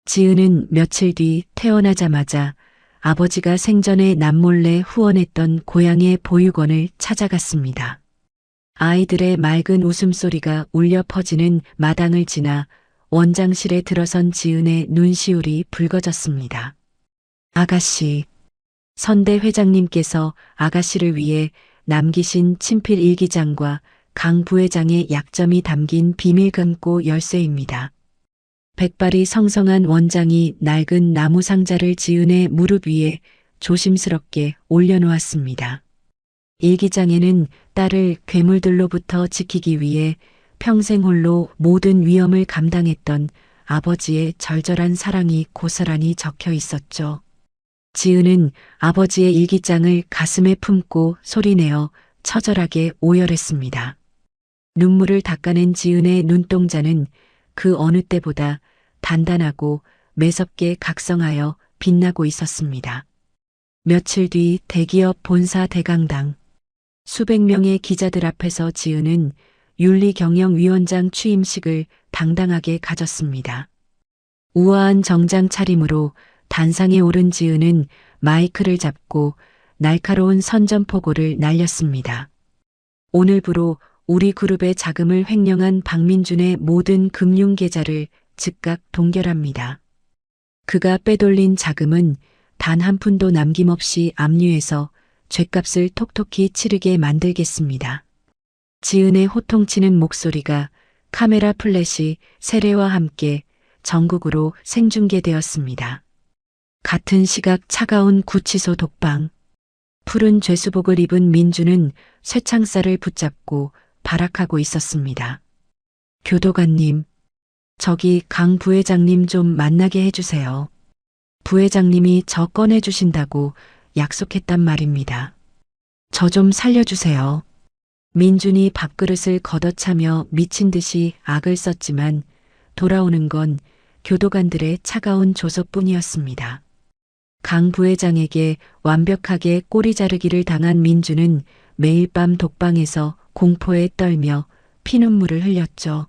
지은은 며칠 뒤 태어나자마자 아버지가 생전에 남몰래 후원했던 고향의 보육원을 찾아갔습니다. 아이들의 맑은 웃음소리가 울려 퍼지는 마당을 지나 원장실에 들어선 지은의 눈시울이 붉어졌습니다. 아가씨, 선대 회장님께서 아가씨를 위해 남기신 친필 일기장과 강 부회장의 약점이 담긴 비밀 금고 열쇠입니다. 백발이 성성한 원장이 낡은 나무 상자를 지은의 무릎 위에 조심스럽게 올려놓았습니다. 일기장에는 딸을 괴물들로부터 지키기 위해 평생 홀로 모든 위험을 감당했던 아버지의 절절한 사랑이 고스란히 적혀 있었죠. 지은은 아버지의 일기장을 가슴에 품고 소리내어 처절하게 오열했습니다. 눈물을 닦아낸 지은의 눈동자는 그 어느 때보다 단단하고 매섭게 각성하여 빛나고 있었습니다. 며칠 뒤 대기업 본사 대강당 수백 명의 기자들 앞에서 지은은 윤리경영위원장 취임식을 당당하게 가졌습니다. 우아한 정장 차림으로 단상에 오른 지은은 마이크를 잡고 날카로운 선전포고를 날렸습니다. 오늘부로 우리 그룹의 자금을 횡령한 박민준의 모든 금융계좌를 즉각 동결합니다. 그가 빼돌린 자금은 단 한 푼도 남김없이 압류해서 죗값을 톡톡히 치르게 만들겠습니다. 지은의 호통치는 목소리가 카메라 플래시 세례와 함께 전국으로 생중계되었습니다. 같은 시각 차가운 구치소 독방. 푸른 죄수복을 입은 민주는 쇠창살을 붙잡고 발악하고 있었습니다. 교도관님, 저기 강 부회장님 좀 만나게 해주세요. 부회장님이 저 꺼내주신다고 약속했단 말입니다. 저 좀 살려주세요. 민준이 밥그릇을 걷어차며 미친 듯이 악을 썼지만 돌아오는 건 교도관들의 차가운 조소뿐이었습니다. 강 부회장에게 완벽하게 꼬리 자르기를 당한 민주는 매일 밤 독방에서 공포에 떨며 피눈물을 흘렸죠.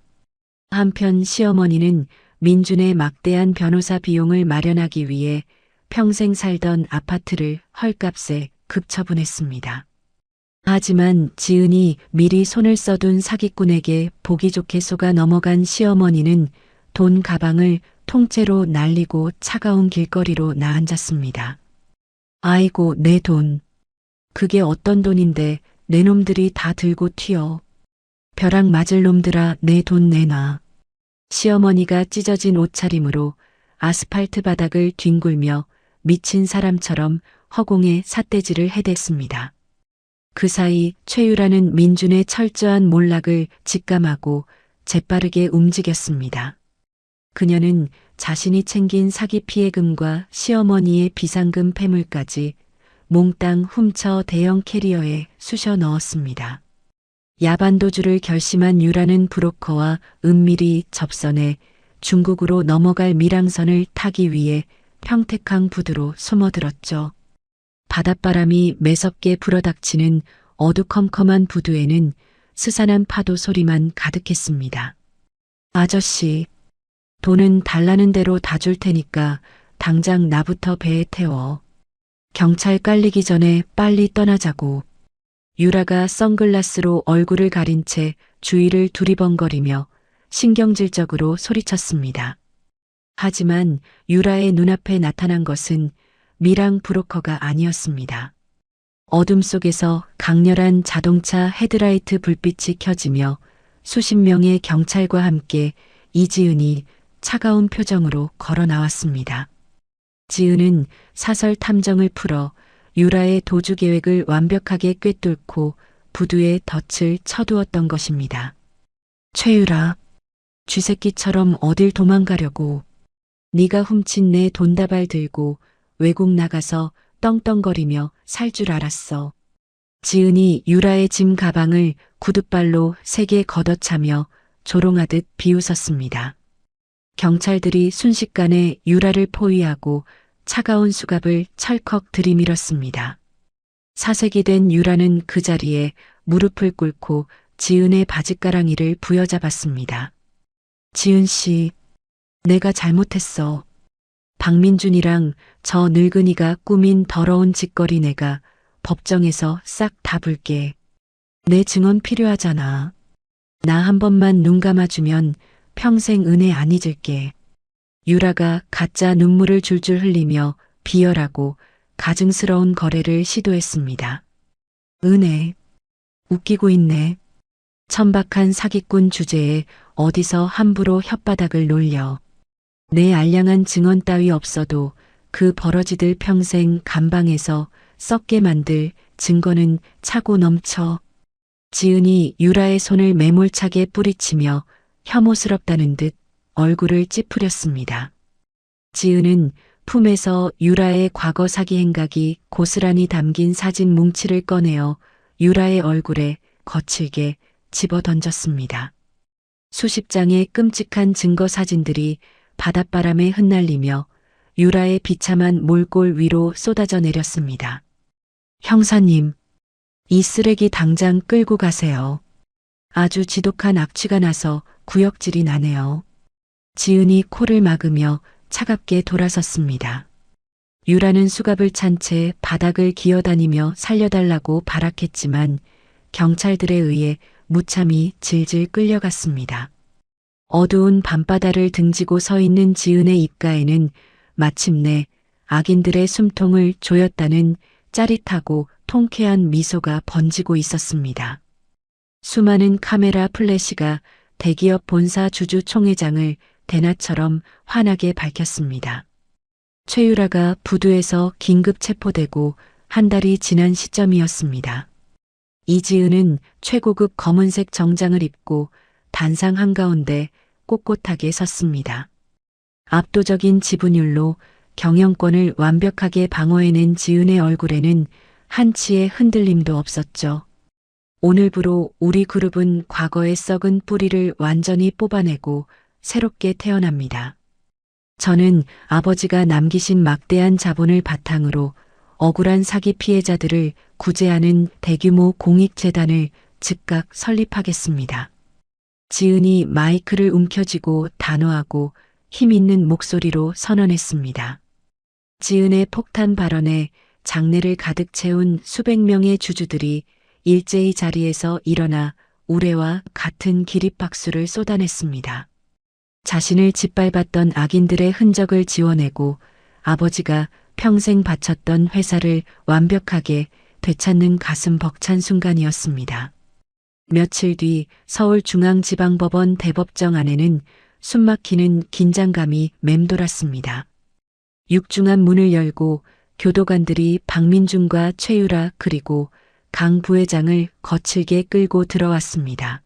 한편 시어머니는 민준의 막대한 변호사 비용을 마련하기 위해 평생 살던 아파트를 헐값에 급처분했습니다. 하지만 지은이 미리 손을 써둔 사기꾼에게 보기 좋게 속아 넘어간 시어머니는 돈 가방을 통째로 날리고 차가운 길거리로 나앉았습니다. 아이고 내 돈. 그게 어떤 돈인데 내 놈들이 다 들고 튀어. 벼락 맞을 놈들아 내 돈 내놔. 시어머니가 찢어진 옷차림으로 아스팔트 바닥을 뒹굴며 미친 사람처럼 허공에 삿대질을 해댔습니다. 그 사이 최유라는 민준의 철저한 몰락을 직감하고 재빠르게 움직였습니다. 그녀는 자신이 챙긴 사기 피해금과 시어머니의 비상금 패물까지 몽땅 훔쳐 대형 캐리어에 쑤셔 넣었습니다. 야반도주를 결심한 유라는 브로커와 은밀히 접선해 중국으로 넘어갈 밀항선을 타기 위해 평택항 부두로 숨어들었죠. 바닷바람이 매섭게 불어닥치는 어두컴컴한 부두에는 스산한 파도 소리만 가득했습니다. 아저씨, 돈은 달라는 대로 다 줄 테니까 당장 나부터 배에 태워. 경찰 깔리기 전에 빨리 떠나자고. 유라가 선글라스로 얼굴을 가린 채 주위를 두리번거리며 신경질적으로 소리쳤습니다. 하지만 유라의 눈앞에 나타난 것은 밀항 브로커가 아니었습니다. 어둠 속에서 강렬한 자동차 헤드라이트 불빛이 켜지며 수십 명의 경찰과 함께 이지은이 차가운 표정으로 걸어 나왔습니다. 지은은 사설 탐정을 풀어 유라의 도주 계획을 완벽하게 꿰뚫고 부두에 덫을 쳐두었던 것입니다. 최유라, 쥐새끼처럼 어딜 도망가려고. 네가 훔친 내 돈다발 들고 외국 나가서 떵떵거리며 살 줄 알았어. 지은이 유라의 짐 가방을 구둣발로 세게 걷어차며 조롱하듯 비웃었습니다. 경찰들이 순식간에 유라를 포위하고 차가운 수갑을 철컥 들이밀었습니다. 사색이 된 유라는 그 자리에 무릎을 꿇고 지은의 바짓가랑이를 부여잡았습니다. 지은 씨, 내가 잘못했어. 박민준이랑 저 늙은이가 꾸민 더러운 짓거리 내가 법정에서 싹 다 불게. 내 증언 필요하잖아. 나 한 번만 눈 감아주면 평생 은혜 안 잊을게. 유라가 가짜 눈물을 줄줄 흘리며 비열하고 가증스러운 거래를 시도했습니다. 은혜. 웃기고 있네. 천박한 사기꾼 주제에 어디서 함부로 혓바닥을 놀려. 내 알량한 증언 따위 없어도 그 버러지들 평생 감방에서 썩게 만들 증거는 차고 넘쳐. 지은이 유라의 손을 매몰차게 뿌리치며 혐오스럽다는 듯 얼굴을 찌푸렸습니다. 지은은 품에서 유라의 과거 사기 행각이 고스란히 담긴 사진 뭉치를 꺼내어 유라의 얼굴에 거칠게 집어던졌습니다. 수십 장의 끔찍한 증거 사진들이 바닷바람에 흩날리며 유라의 비참한 몰골 위로 쏟아져 내렸습니다. 형사님, 이 쓰레기 당장 끌고 가세요. 아주 지독한 악취가 나서 구역질이 나네요. 지은이 코를 막으며 차갑게 돌아섰습니다. 유라는 수갑을 찬 채 바닥을 기어다니며 살려달라고 발악했지만 경찰들에 의해 무참히 질질 끌려갔습니다. 어두운 밤바다를 등지고 서 있는 지은의 입가에는 마침내 악인들의 숨통을 조였다는 짜릿하고 통쾌한 미소가 번지고 있었습니다. 수많은 카메라 플래시가 대기업 본사 주주 총회장을 대낮처럼 환하게 밝혔습니다. 최유라가 부두에서 긴급 체포되고 한 달이 지난 시점이었습니다. 이지은은 최고급 검은색 정장을 입고 단상 한가운데 꼿꼿하게 섰습니다. 압도적인 지분율로 경영권을 완벽하게 방어해낸 지은의 얼굴에는 한치의 흔들림도 없었죠. 오늘부로 우리 그룹은 과거의 썩은 뿌리를 완전히 뽑아내고 새롭게 태어납니다. 저는 아버지가 남기신 막대한 자본을 바탕으로 억울한 사기 피해자들을 구제하는 대규모 공익재단을 즉각 설립하겠습니다. 지은이 마이크를 움켜쥐고 단호하고 힘있는 목소리로 선언했습니다. 지은의 폭탄 발언에 장내를 가득 채운 수백 명의 주주들이 일제히 자리에서 일어나 우레와 같은 기립박수를 쏟아냈습니다. 자신을 짓밟았던 악인들의 흔적을 지워내고 아버지가 평생 바쳤던 회사를 완벽하게 되찾는 가슴 벅찬 순간이었습니다. 며칠 뒤 서울중앙지방법원 대법정 안에는 숨막히는 긴장감이 맴돌았습니다. 육중한 문을 열고 교도관들이 박민준과 최유라 그리고 강 부회장을 거칠게 끌고 들어왔습니다.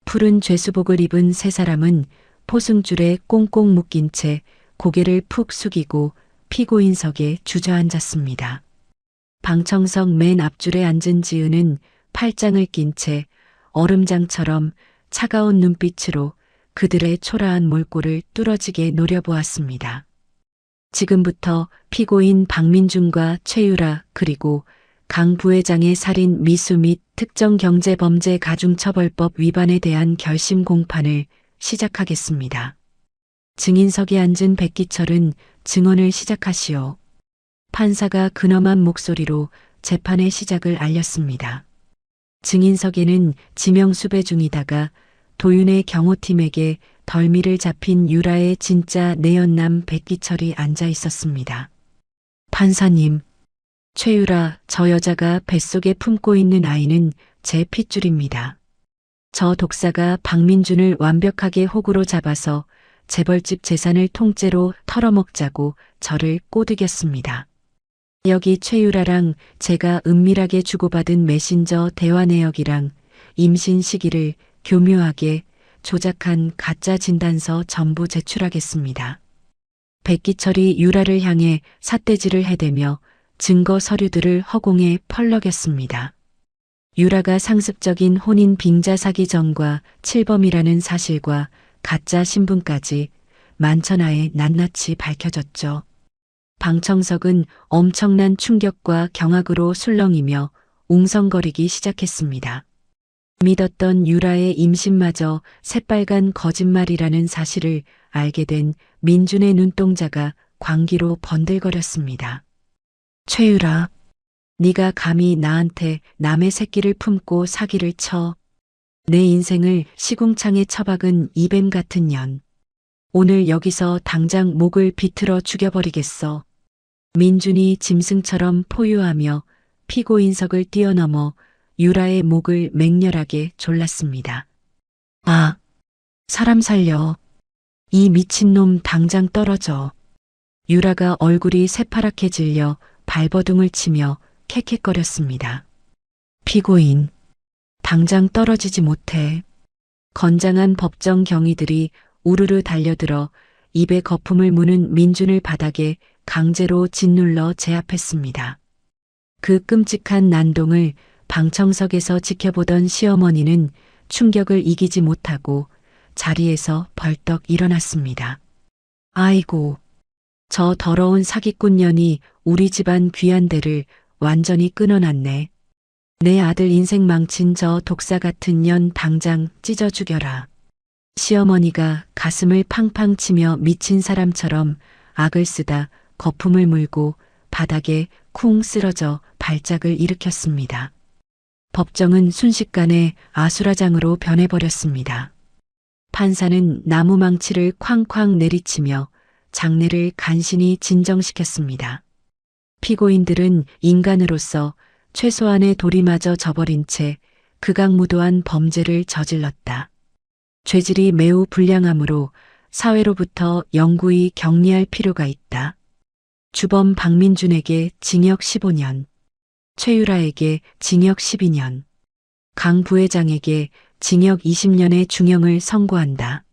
푸른 죄수복을 입은 세 사람은 포승줄에 꽁꽁 묶인 채 고개를 푹 숙이고 피고인석에 주저앉았습니다. 방청석 맨 앞줄에 앉은 지은은 팔짱을 낀 채 얼음장처럼 차가운 눈빛으로 그들의 초라한 몰골을 뚫어지게 노려보았습니다. 지금부터 피고인 박민준과 최유라 그리고 강 부회장의 살인 미수 및 특정경제범죄 가중처벌법 위반에 대한 결심 공판을 시작하겠습니다. 증인석에 앉은 백기철은 증언을 시작하시오. 판사가 근엄한 목소리로 재판의 시작을 알렸습니다. 증인석에는 지명수배 중이다가 도윤의 경호팀에게 덜미를 잡힌 유라의 진짜 내연남 백기철이 앉아 있었습니다. 판사님, 최유라, 저 여자가 뱃속에 품고 있는 아이는 제 핏줄입니다. 저 독사가 박민준을 완벽하게 호구로 잡아서 재벌집 재산을 통째로 털어먹자고 저를 꼬드겼습니다. 여기 최유라랑 제가 은밀하게 주고받은 메신저 대화 내역이랑 임신 시기를 교묘하게 조작한 가짜 진단서 전부 제출하겠습니다. 백기철이 유라를 향해 삿대질을 해대며 증거 서류들을 허공에 펄럭였습니다. 유라가 상습적인 혼인 빙자 사기 전과 칠범이라는 사실과 가짜 신분까지 만천하에 낱낱이 밝혀졌죠. 방청석은 엄청난 충격과 경악으로 술렁이며 웅성거리기 시작했습니다. 믿었던 유라의 임신마저 새빨간 거짓말이라는 사실을 알게 된 민준의 눈동자가 광기로 번들거렸습니다. 최유라, 네가 감히 나한테 남의 새끼를 품고 사기를 쳐. 내 인생을 시궁창에 처박은 이뱀 같은 년. 오늘 여기서 당장 목을 비틀어 죽여버리겠어. 민준이 짐승처럼 포효하며 피고인석을 뛰어넘어 유라의 목을 맹렬하게 졸랐습니다. 아, 사람 살려. 이 미친놈 당장 떨어져. 유라가 얼굴이 새파랗게 질려 발버둥을 치며 캑캑거렸습니다. 피고인, 당장 떨어지지 못해. 건장한 법정 경위들이 우르르 달려들어 입에 거품을 무는 민준을 바닥에 강제로 짓눌러 제압했습니다. 그 끔찍한 난동을 방청석에서 지켜보던 시어머니는 충격을 이기지 못하고 자리에서 벌떡 일어났습니다. 아이고, 저 더러운 사기꾼년이 우리 집안 귀한대를 완전히 끊어놨네. 내 아들 인생 망친 저 독사 같은 년 당장 찢어 죽여라. 시어머니가 가슴을 팡팡 치며 미친 사람처럼 악을 쓰다 거품을 물고 바닥에 쿵 쓰러져 발작을 일으켰습니다. 법정은 순식간에 아수라장으로 변해버렸습니다. 판사는 나무망치를 쾅쾅 내리치며 장례를 간신히 진정시켰습니다. 피고인들은 인간으로서 최소한의 도리마저 저버린 채 극악무도한 범죄를 저질렀다. 죄질이 매우 불량하므로 사회로부터 영구히 격리할 필요가 있다. 주범 박민준에게 징역 15년, 최유라에게 징역 12년, 강 부회장에게 징역 20년의 중형을 선고한다.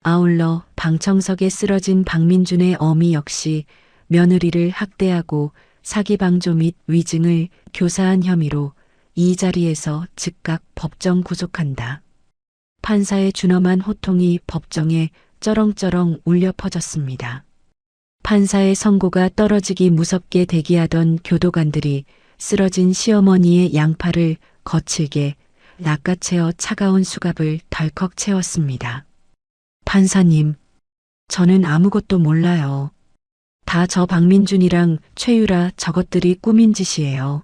아울러 방청석에 쓰러진 박민준의 어미 역시 며느리를 학대하고 사기방조 및 위증을 교사한 혐의로 이 자리에서 즉각 법정 구속한다. 판사의 준엄한 호통이 법정에 쩌렁쩌렁 울려 퍼졌습니다. 판사의 선고가 떨어지기 무섭게 대기하던 교도관들이 쓰러진 시어머니의 양팔을 거칠게 낚아채어 차가운 수갑을 덜컥 채웠습니다. 판사님, 저는 아무것도 몰라요. 다 저 박민준이랑 최유라 저것들이 꾸민 짓이에요.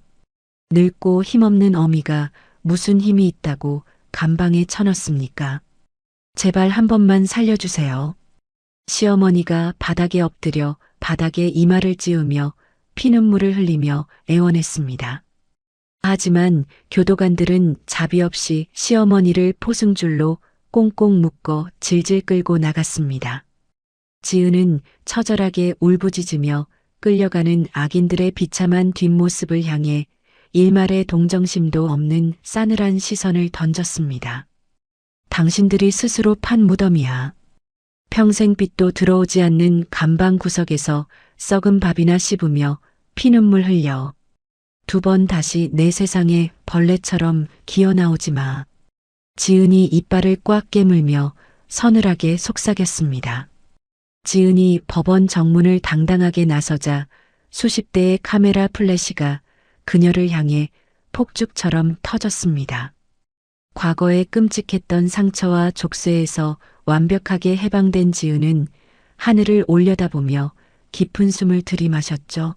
늙고 힘없는 어미가 무슨 힘이 있다고 감방에 쳐넣습니까? 제발 한 번만 살려주세요. 시어머니가 바닥에 엎드려 바닥에 이마를 찌우며 피눈물을 흘리며 애원했습니다. 하지만 교도관들은 자비 없이 시어머니를 포승줄로 꽁꽁 묶어 질질 끌고 나갔습니다. 지은은 처절하게 울부짖으며 끌려가는 악인들의 비참한 뒷모습을 향해 일말의 동정심도 없는 싸늘한 시선을 던졌습니다. 당신들이 스스로 판 무덤이야. 평생 빛도 들어오지 않는 감방 구석에서 썩은 밥이나 씹으며 피눈물 흘려. 두 번 다시 내 세상에 벌레처럼 기어나오지 마. 지은이 이빨을 꽉 깨물며 서늘하게 속삭였습니다. 지은이 법원 정문을 당당하게 나서자 수십 대의 카메라 플래시가 그녀를 향해 폭죽처럼 터졌습니다. 과거에 끔찍했던 상처와 족쇄에서 완벽하게 해방된 지은은 하늘을 올려다보며 깊은 숨을 들이마셨죠.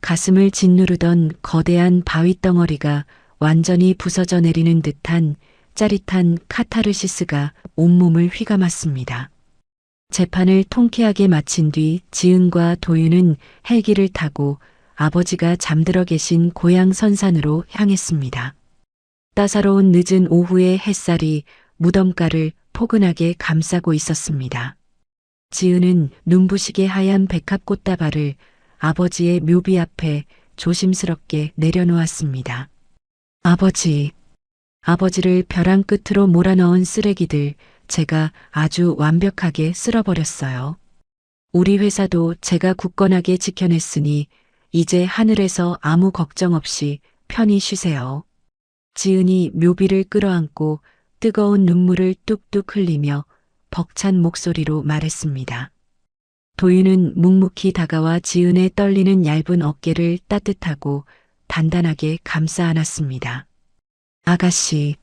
가슴을 짓누르던 거대한 바위덩어리가 완전히 부서져 내리는 듯한 짜릿한 카타르시스가 온몸을 휘감았습니다. 재판을 통쾌하게 마친 뒤 지은과 도윤은 헬기를 타고 아버지가 잠들어 계신 고향 선산으로 향했습니다. 따사로운 늦은 오후의 햇살이 무덤가를 포근하게 감싸고 있었습니다. 지은은 눈부시게 하얀 백합 꽃다발을 아버지의 묘비 앞에 조심스럽게 내려놓았습니다. 아버지를 벼랑 끝으로 몰아넣은 쓰레기들 제가 아주 완벽하게 쓸어버렸어요. 우리 회사도 제가 굳건하게 지켜냈으니 이제 하늘에서 아무 걱정 없이 편히 쉬세요. 지은이 묘비를 끌어안고 뜨거운 눈물을 뚝뚝 흘리며 벅찬 목소리로 말했습니다. 도윤은 묵묵히 다가와 지은의 떨리는 얇은 어깨를 따뜻하고 단단하게 감싸 안았습니다. 아가씨,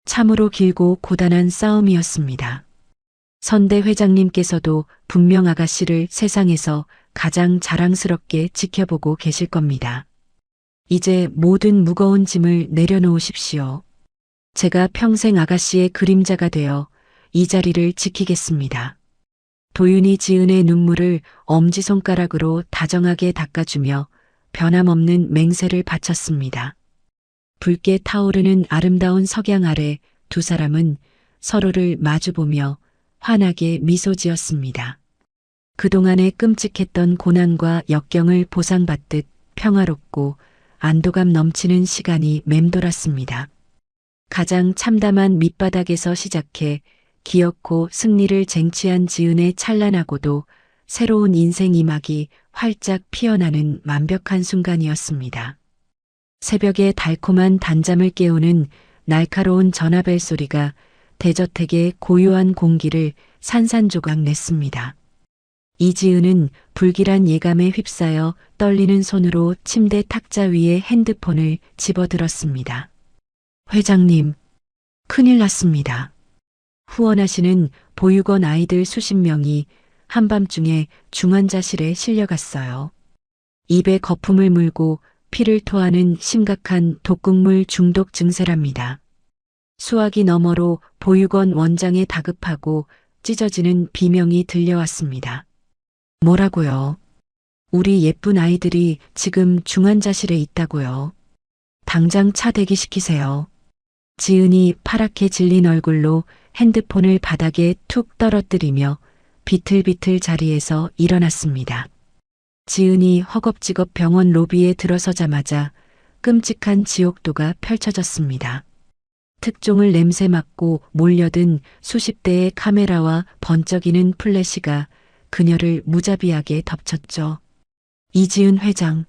참으로 길고 고단한 싸움이었습니다. 선대 회장님께서도 분명 아가씨를 세상에서 가장 자랑스럽게 지켜보고 계실 겁니다. 이제 모든 무거운 짐을 내려놓으십시오. 제가 평생 아가씨의 그림자가 되어 이 자리를 지키겠습니다. 도윤이 지은의 눈물을 엄지손가락으로 다정하게 닦아주며 변함없는 맹세를 바쳤습니다. 붉게 타오르는 아름다운 석양 아래 두 사람은 서로를 마주보며 환하게 미소 지었습니다. 그동안의 끔찍했던 고난과 역경을 보상받듯 평화롭고 안도감 넘치는 시간이 맴돌았습니다. 가장 참담한 밑바닥에서 시작해 기어코 승리를 쟁취한 지은의 찬란하고도 새로운 인생 이막이 활짝 피어나는 완벽한 순간이었습니다. 새벽에 달콤한 단잠을 깨우는 날카로운 전화벨 소리가 대저택의 고요한 공기를 산산조각 냈습니다. 이지은은 불길한 예감에 휩싸여 떨리는 손으로 침대 탁자 위에 핸드폰을 집어들었습니다. 회장님, 큰일 났습니다. 후원하시는 보육원 아이들 수십 명이 한밤중에 중환자실에 실려갔어요. 입에 거품을 물고 피를 토하는 심각한 독극물 중독 증세랍니다. 수화기 너머로 보육원 원장의 다급하고 찢어지는 비명이 들려왔습니다. 뭐라고요? 우리 예쁜 아이들이 지금 중환자실에 있다고요. 당장 차 대기시키세요. 지은이 파랗게 질린 얼굴로 핸드폰을 바닥에 툭 떨어뜨리며 비틀비틀 자리에서 일어났습니다. 지은이 허겁지겁 병원 로비에 들어서자마자 끔찍한 지옥도가 펼쳐졌습니다. 특종을 냄새 맡고 몰려든 수십 대의 카메라와 번쩍이는 플래시가 그녀를 무자비하게 덮쳤죠. 이지은 회장,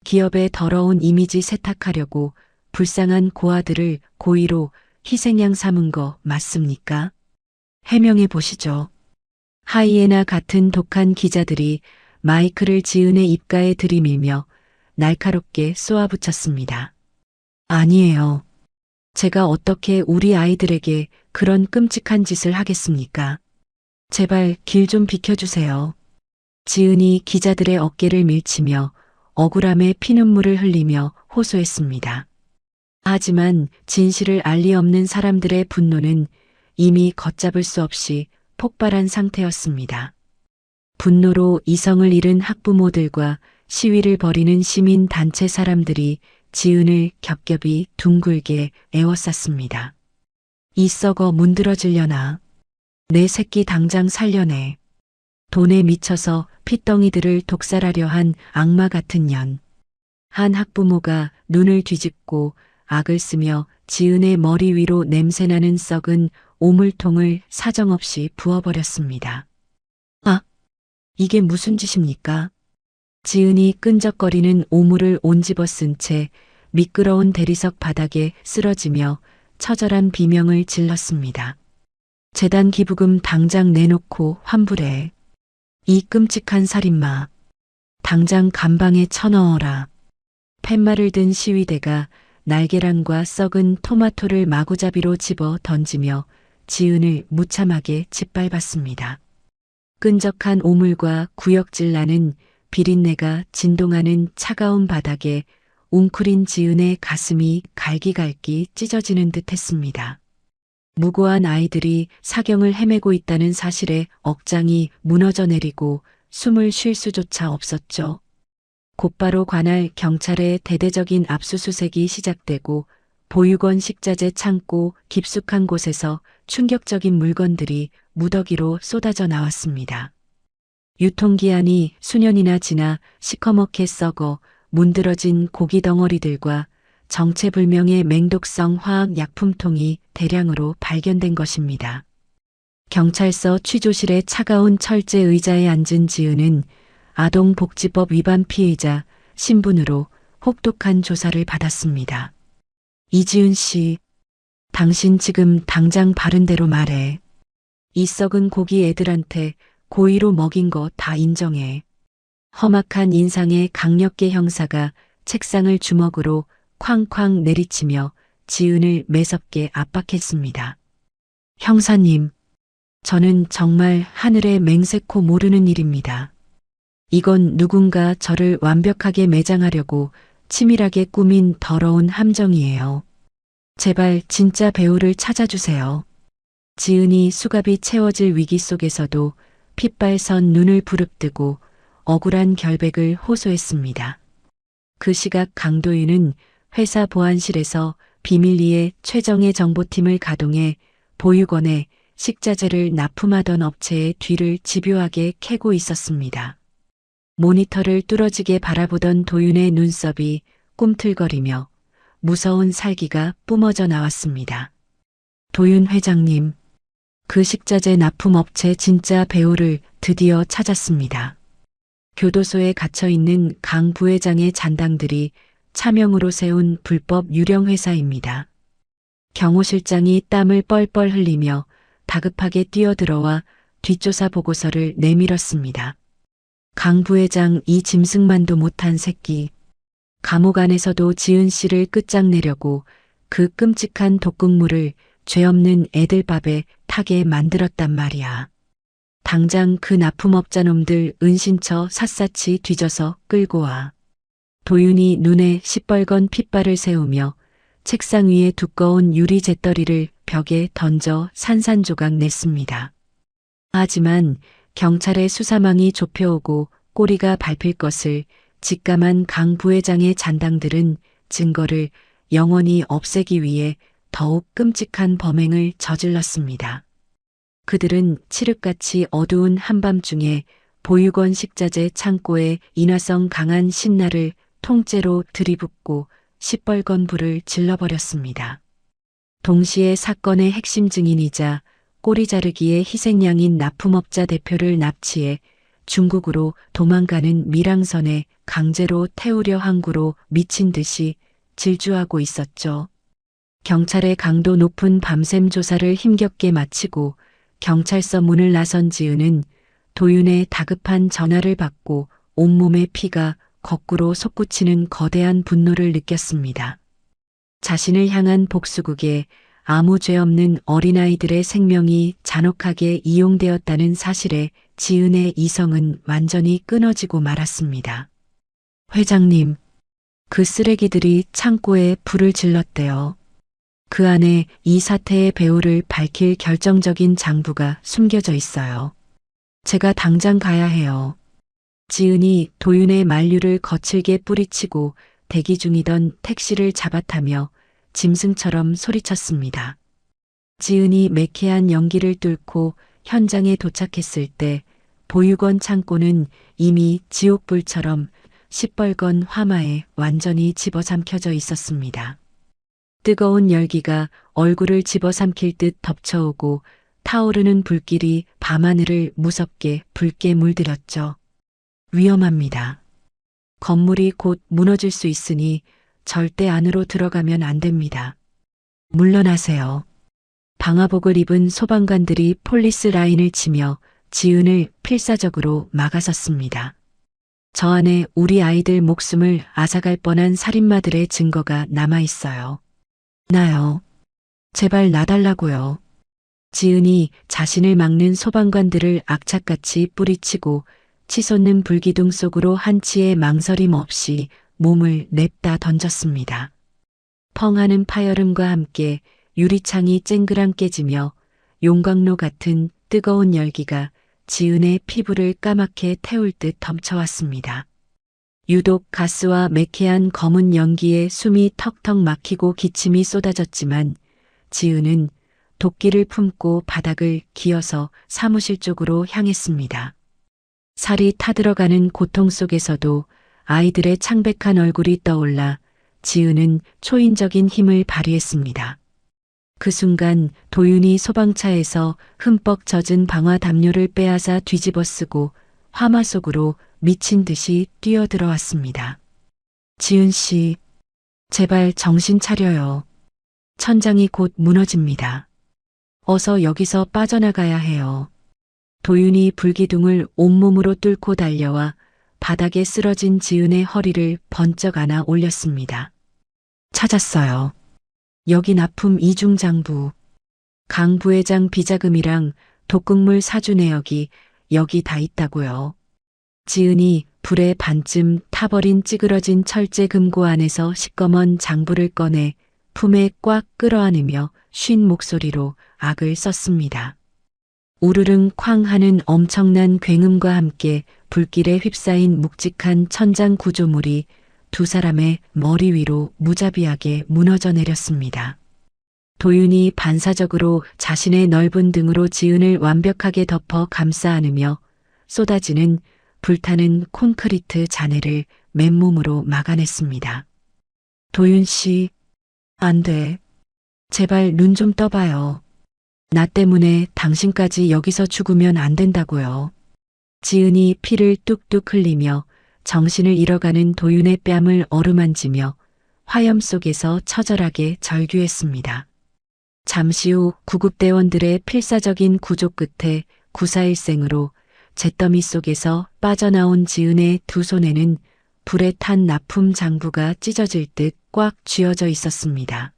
기업의 더러운 이미지 세탁하려고 불쌍한 고아들을 고의로 희생양 삼은 거 맞습니까? 해명해 보시죠. 하이에나 같은 독한 기자들이 마이크를 지은의 입가에 들이밀며 날카롭게 쏘아붙였습니다. 아니에요. 제가 어떻게 우리 아이들에게 그런 끔찍한 짓을 하겠습니까? 제발 길 좀 비켜주세요. 지은이 기자들의 어깨를 밀치며 억울함에 피눈물을 흘리며 호소했습니다. 하지만 진실을 알리 없는 사람들의 분노는 이미 걷잡을 수 없이 폭발한 상태였습니다. 분노로 이성을 잃은 학부모들과 시위를 벌이는 시민 단체 사람들이 지은을 겹겹이 둥글게 에워쌌습니다. 이 썩어 문드러지려나. 내 새끼 당장 살려내. 돈에 미쳐서 핏덩이들을 독살하려 한 악마 같은 년. 한 학부모가 눈을 뒤집고 악을 쓰며 지은의 머리 위로 냄새나는 썩은 오물통을 사정없이 부어버렸습니다. 아, 이게 무슨 짓입니까? 지은이 끈적거리는 오물을 온집어 쓴 채 미끄러운 대리석 바닥에 쓰러지며 처절한 비명을 질렀습니다. 재단 기부금 당장 내놓고 환불해. 이 끔찍한 살인마. 당장 감방에 쳐넣어라. 팻말을 든 시위대가 날계란과 썩은 토마토를 마구잡이로 집어 던지며 지은을 무참하게 짓밟았습니다. 끈적한 오물과 구역질 나는 비린내가 진동하는 차가운 바닥에 웅크린 지은의 가슴이 갈기갈기 찢어지는 듯 했습니다. 무고한 아이들이 사경을 헤매고 있다는 사실에 억장이 무너져 내리고 숨을 쉴 수조차 없었죠. 곧바로 관할 경찰의 대대적인 압수수색이 시작되고 보육원 식자재 창고 깊숙한 곳에서 충격적인 물건들이 무더기로 쏟아져 나왔습니다. 유통기한이 수년이나 지나 시커멓게 썩어 문드러진 고기 덩어리들과 정체불명의 맹독성 화학 약품통이 대량으로 발견된 것입니다. 경찰서 취조실의 차가운 철제 의자에 앉은 지은은 아동복지법 위반 피의자 신분으로 혹독한 조사를 받았습니다. 이지은 씨, 당신 지금 당장 바른 대로 말해. 이 썩은 고기 애들한테 고의로 먹인 거 다 인정해. 험악한 인상의 강력계 형사가 책상을 주먹으로 쾅쾅 내리치며 지은을 매섭게 압박했습니다. 형사님, 저는 정말 하늘의 맹세코 모르는 일입니다. 이건 누군가 저를 완벽하게 매장하려고 치밀하게 꾸민 더러운 함정이에요. 제발 진짜 배우를 찾아주세요. 지은이 수갑이 채워질 위기 속에서도 핏발선 눈을 부릅뜨고 억울한 결백을 호소했습니다. 그 시각 강도윤은 회사 보안실에서 비밀리에 최정예 정보팀을 가동해 보육원에 식자재를 납품하던 업체의 뒤를 집요하게 캐고 있었습니다. 모니터를 뚫어지게 바라보던 도윤의 눈썹이 꿈틀거리며 무서운 살기가 뿜어져 나왔습니다. 도윤 회장님, 그 식자재 납품업체 진짜 배우를 드디어 찾았습니다. 교도소에 갇혀있는 강 부회장의 잔당들이 차명으로 세운 불법 유령 회사입니다. 경호 실장이 땀을 뻘뻘 흘리며 다급하게 뛰어들어와 뒷조사 보고서를 내밀었습니다. 강 부회장 이 짐승만도 못한 새끼. 감옥 안에서도 지은 씨를 끝장내려고 그 끔찍한 독극물을 죄 없는 애들 밥에 타게 만들었단 말이야. 당장 그 납품업자 놈들 은신처 샅샅이 뒤져서 끌고 와. 도윤이 눈에 시뻘건 핏발을 세우며 책상 위에 두꺼운 유리 잿더리를 벽에 던져 산산조각 냈습니다. 하지만 경찰의 수사망이 좁혀오고 꼬리가 밟힐 것을 직감한 강 부회장의 잔당들은 증거를 영원히 없애기 위해 더욱 끔찍한 범행을 저질렀습니다. 그들은 칠흑같이 어두운 한밤중에 보육원 식자재 창고에 인화성 강한 신나를 통째로 들이붓고 시뻘건 불을 질러버렸습니다. 동시에 사건의 핵심 증인이자 꼬리 자르기의 희생양인 납품업자 대표를 납치해 중국으로 도망가는 밀항선에 강제로 태우려 항구로 미친 듯이 질주하고 있었죠. 경찰의 강도 높은 밤샘 조사를 힘겹게 마치고 경찰서 문을 나선 지은은 도윤의 다급한 전화를 받고 온몸의 피가 거꾸로 솟구치는 거대한 분노를 느꼈습니다. 자신을 향한 복수극에 아무 죄 없는 어린아이들의 생명이 잔혹하게 이용되었다는 사실에 지은의 이성은 완전히 끊어지고 말았습니다. 회장님, 그 쓰레기들이 창고에 불을 질렀대요. 그 안에 이 사태의 배후를 밝힐 결정적인 장부가 숨겨져 있어요. 제가 당장 가야 해요. 지은이 도윤의 만류를 거칠게 뿌리치고 대기 중이던 택시를 잡아타며 짐승처럼 소리쳤습니다. 지은이 매캐한 연기를 뚫고 현장에 도착했을 때 보육원 창고는 이미 지옥불처럼 시뻘건 화마에 완전히 집어삼켜져 있었습니다. 뜨거운 열기가 얼굴을 집어삼킬 듯 덮쳐오고 타오르는 불길이 밤하늘을 무섭게 붉게 물들였죠. 위험합니다. 건물이 곧 무너질 수 있으니 절대 안으로 들어가면 안 됩니다. 물러나세요. 방화복을 입은 소방관들이 폴리스 라인을 치며 지은을 필사적으로 막아섰습니다. 저 안에 우리 아이들 목숨을 앗아갈 뻔한 살인마들의 증거가 남아있어요. 나요. 제발 놔달라고요. 지은이 자신을 막는 소방관들을 악착같이 뿌리치고 치솟는 불기둥 속으로 한치의 망설임 없이 몸을 냅다 던졌습니다. 펑하는 파열음과 함께 유리창이 쨍그랑 깨지며 용광로 같은 뜨거운 열기가 지은의 피부를 까맣게 태울 듯 덮쳐왔습니다. 유독 가스와 매캐한 검은 연기에 숨이 턱턱 막히고 기침이 쏟아졌지만 지은은 도끼를 품고 바닥을 기어서 사무실 쪽으로 향했습니다. 살이 타들어가는 고통 속에서도 아이들의 창백한 얼굴이 떠올라 지은은 초인적인 힘을 발휘했습니다. 그 순간 도윤이 소방차에서 흠뻑 젖은 방화 담요를 빼앗아 뒤집어 쓰고 화마 속으로 미친 듯이 뛰어들어왔습니다. 지은 씨, 제발 정신 차려요. 천장이 곧 무너집니다. 어서 여기서 빠져나가야 해요. 도윤이 불기둥을 온몸으로 뚫고 달려와 바닥에 쓰러진 지은의 허리를 번쩍 안아 올렸습니다. 찾았어요. 여기 납품 이중장부. 강 부회장 비자금이랑 독극물 사주 내역이 여기 다 있다고요. 지은이 불에 반쯤 타버린 찌그러진 철제 금고 안에서 시꺼먼 장부를 꺼내 품에 꽉 끌어안으며 쉰 목소리로 악을 썼습니다. 우르릉 쾅 하는 엄청난 굉음과 함께 불길에 휩싸인 묵직한 천장 구조물이 두 사람의 머리 위로 무자비하게 무너져 내렸습니다. 도윤이 반사적으로 자신의 넓은 등으로 지은을 완벽하게 덮어 감싸 안으며 쏟아지는 불타는 콘크리트 잔해를 맨몸으로 막아냈습니다. 도윤 씨, 안 돼. 제발 눈 좀 떠봐요. 나 때문에 당신까지 여기서 죽으면 안 된다고요. 지은이 피를 뚝뚝 흘리며 정신을 잃어가는 도윤의 뺨을 어루만지며 화염 속에서 처절하게 절규했습니다. 잠시 후 구급대원들의 필사적인 구조 끝에 구사일생으로 잿더미 속에서 빠져나온 지은의 두 손에는 불에 탄 납품 장부가 찢어질 듯 꽉 쥐어져 있었습니다.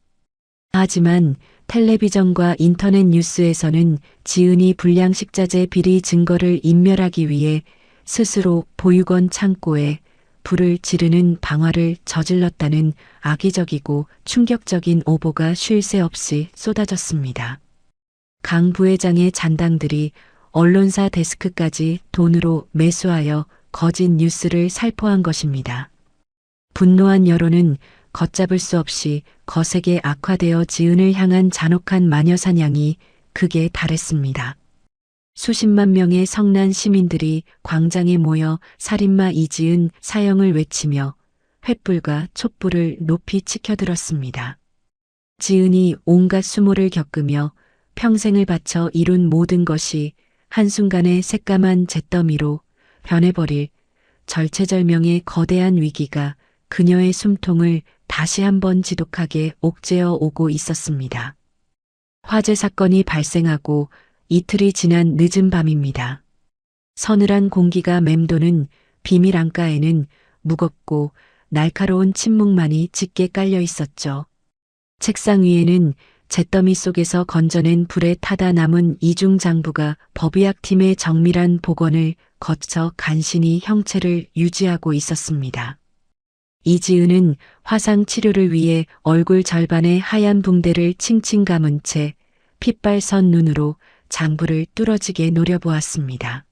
하지만 텔레비전과 인터넷 뉴스에서는 지은이 불량식자재 비리 증거를 인멸하기 위해 스스로 보육원 창고에 불을 지르는 방화를 저질렀다는 악의적이고 충격적인 오보가 쉴 새 없이 쏟아졌습니다. 강 부회장의 잔당들이 언론사 데스크까지 돈으로 매수하여 거짓 뉴스를 살포한 것입니다. 분노한 여론은 걷잡을 수 없이 거세게 악화되어 지은을 향한 잔혹한 마녀 사냥이 극에 달했습니다. 수십만 명의 성난 시민들이 광장에 모여 살인마 이지은 사형을 외치며 횃불과 촛불을 높이 치켜들었습니다. 지은이 온갖 수모를 겪으며 평생을 바쳐 이룬 모든 것이 한순간에 새까만 잿더미로 변해버릴 절체절명의 거대한 위기가 그녀의 숨통을 다시 한번 지독하게 옥죄어 오고 있었습니다. 화재 사건이 발생하고 이틀이 지난 늦은 밤입니다. 서늘한 공기가 맴도는 비밀 안가에는 무겁고 날카로운 침묵만이 짙게 깔려 있었죠. 책상 위에는 잿더미 속에서 건져낸 불에 타다 남은 이중 장부가 법의학팀의 정밀한 복원을 거쳐 간신히 형체를 유지하고 있었습니다. 이지은은 화상 치료를 위해 얼굴 절반의 하얀 붕대를 칭칭 감은 채 핏발선 눈으로 장부를 뚫어지게 노려보았습니다.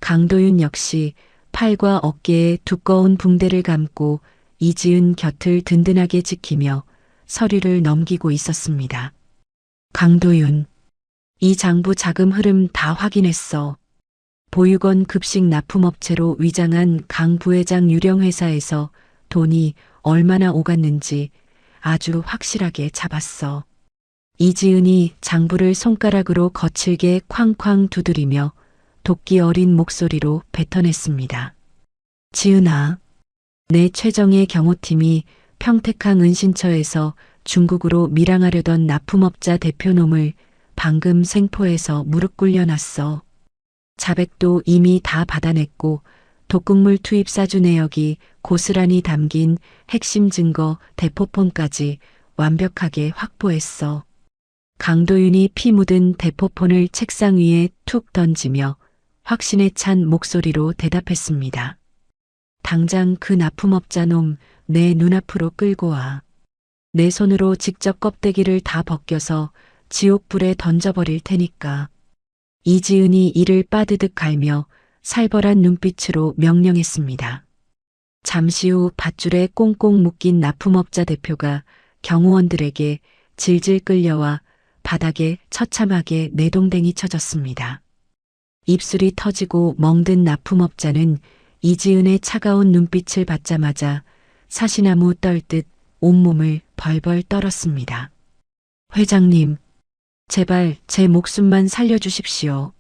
강도윤 역시 팔과 어깨에 두꺼운 붕대를 감고 이지은 곁을 든든하게 지키며 서류를 넘기고 있었습니다. 강도윤, 이 장부 자금 흐름 다 확인했어. 보육원 급식 납품업체로 위장한 강 부회장 유령 회사에서 돈이 얼마나 오갔는지 아주 확실하게 잡았어. 이지은이 장부를 손가락으로 거칠게 쾅쾅 두드리며 도끼 어린 목소리로 뱉어냈습니다. 지은아, 내 최정예 경호팀이 평택항 은신처에서 중국으로 밀항하려던 납품업자 대표놈을 방금 생포해서 무릎 꿇려놨어. 자백도 이미 다 받아냈고 독극물 투입 사주 내역이 고스란히 담긴 핵심 증거 대포폰까지 완벽하게 확보했어. 강도윤이 피 묻은 대포폰을 책상 위에 툭 던지며 확신에 찬 목소리로 대답했습니다. 당장 그 납품업자 놈 내 눈앞으로 끌고 와. 내 손으로 직접 껍데기를 다 벗겨서 지옥불에 던져버릴 테니까. 이지은이 이를 빠드득 갈며 살벌한 눈빛으로 명령했습니다. 잠시 후 밧줄에 꽁꽁 묶인 납품업자 대표가 경호원들에게 질질 끌려와 바닥에 처참하게 내동댕이 쳐졌습니다. 입술이 터지고 멍든 납품업자는 이지은의 차가운 눈빛을 받자마자 사시나무 떨듯 온몸을 벌벌 떨었습니다. 회장님, 제발 제 목숨만 살려주십시오.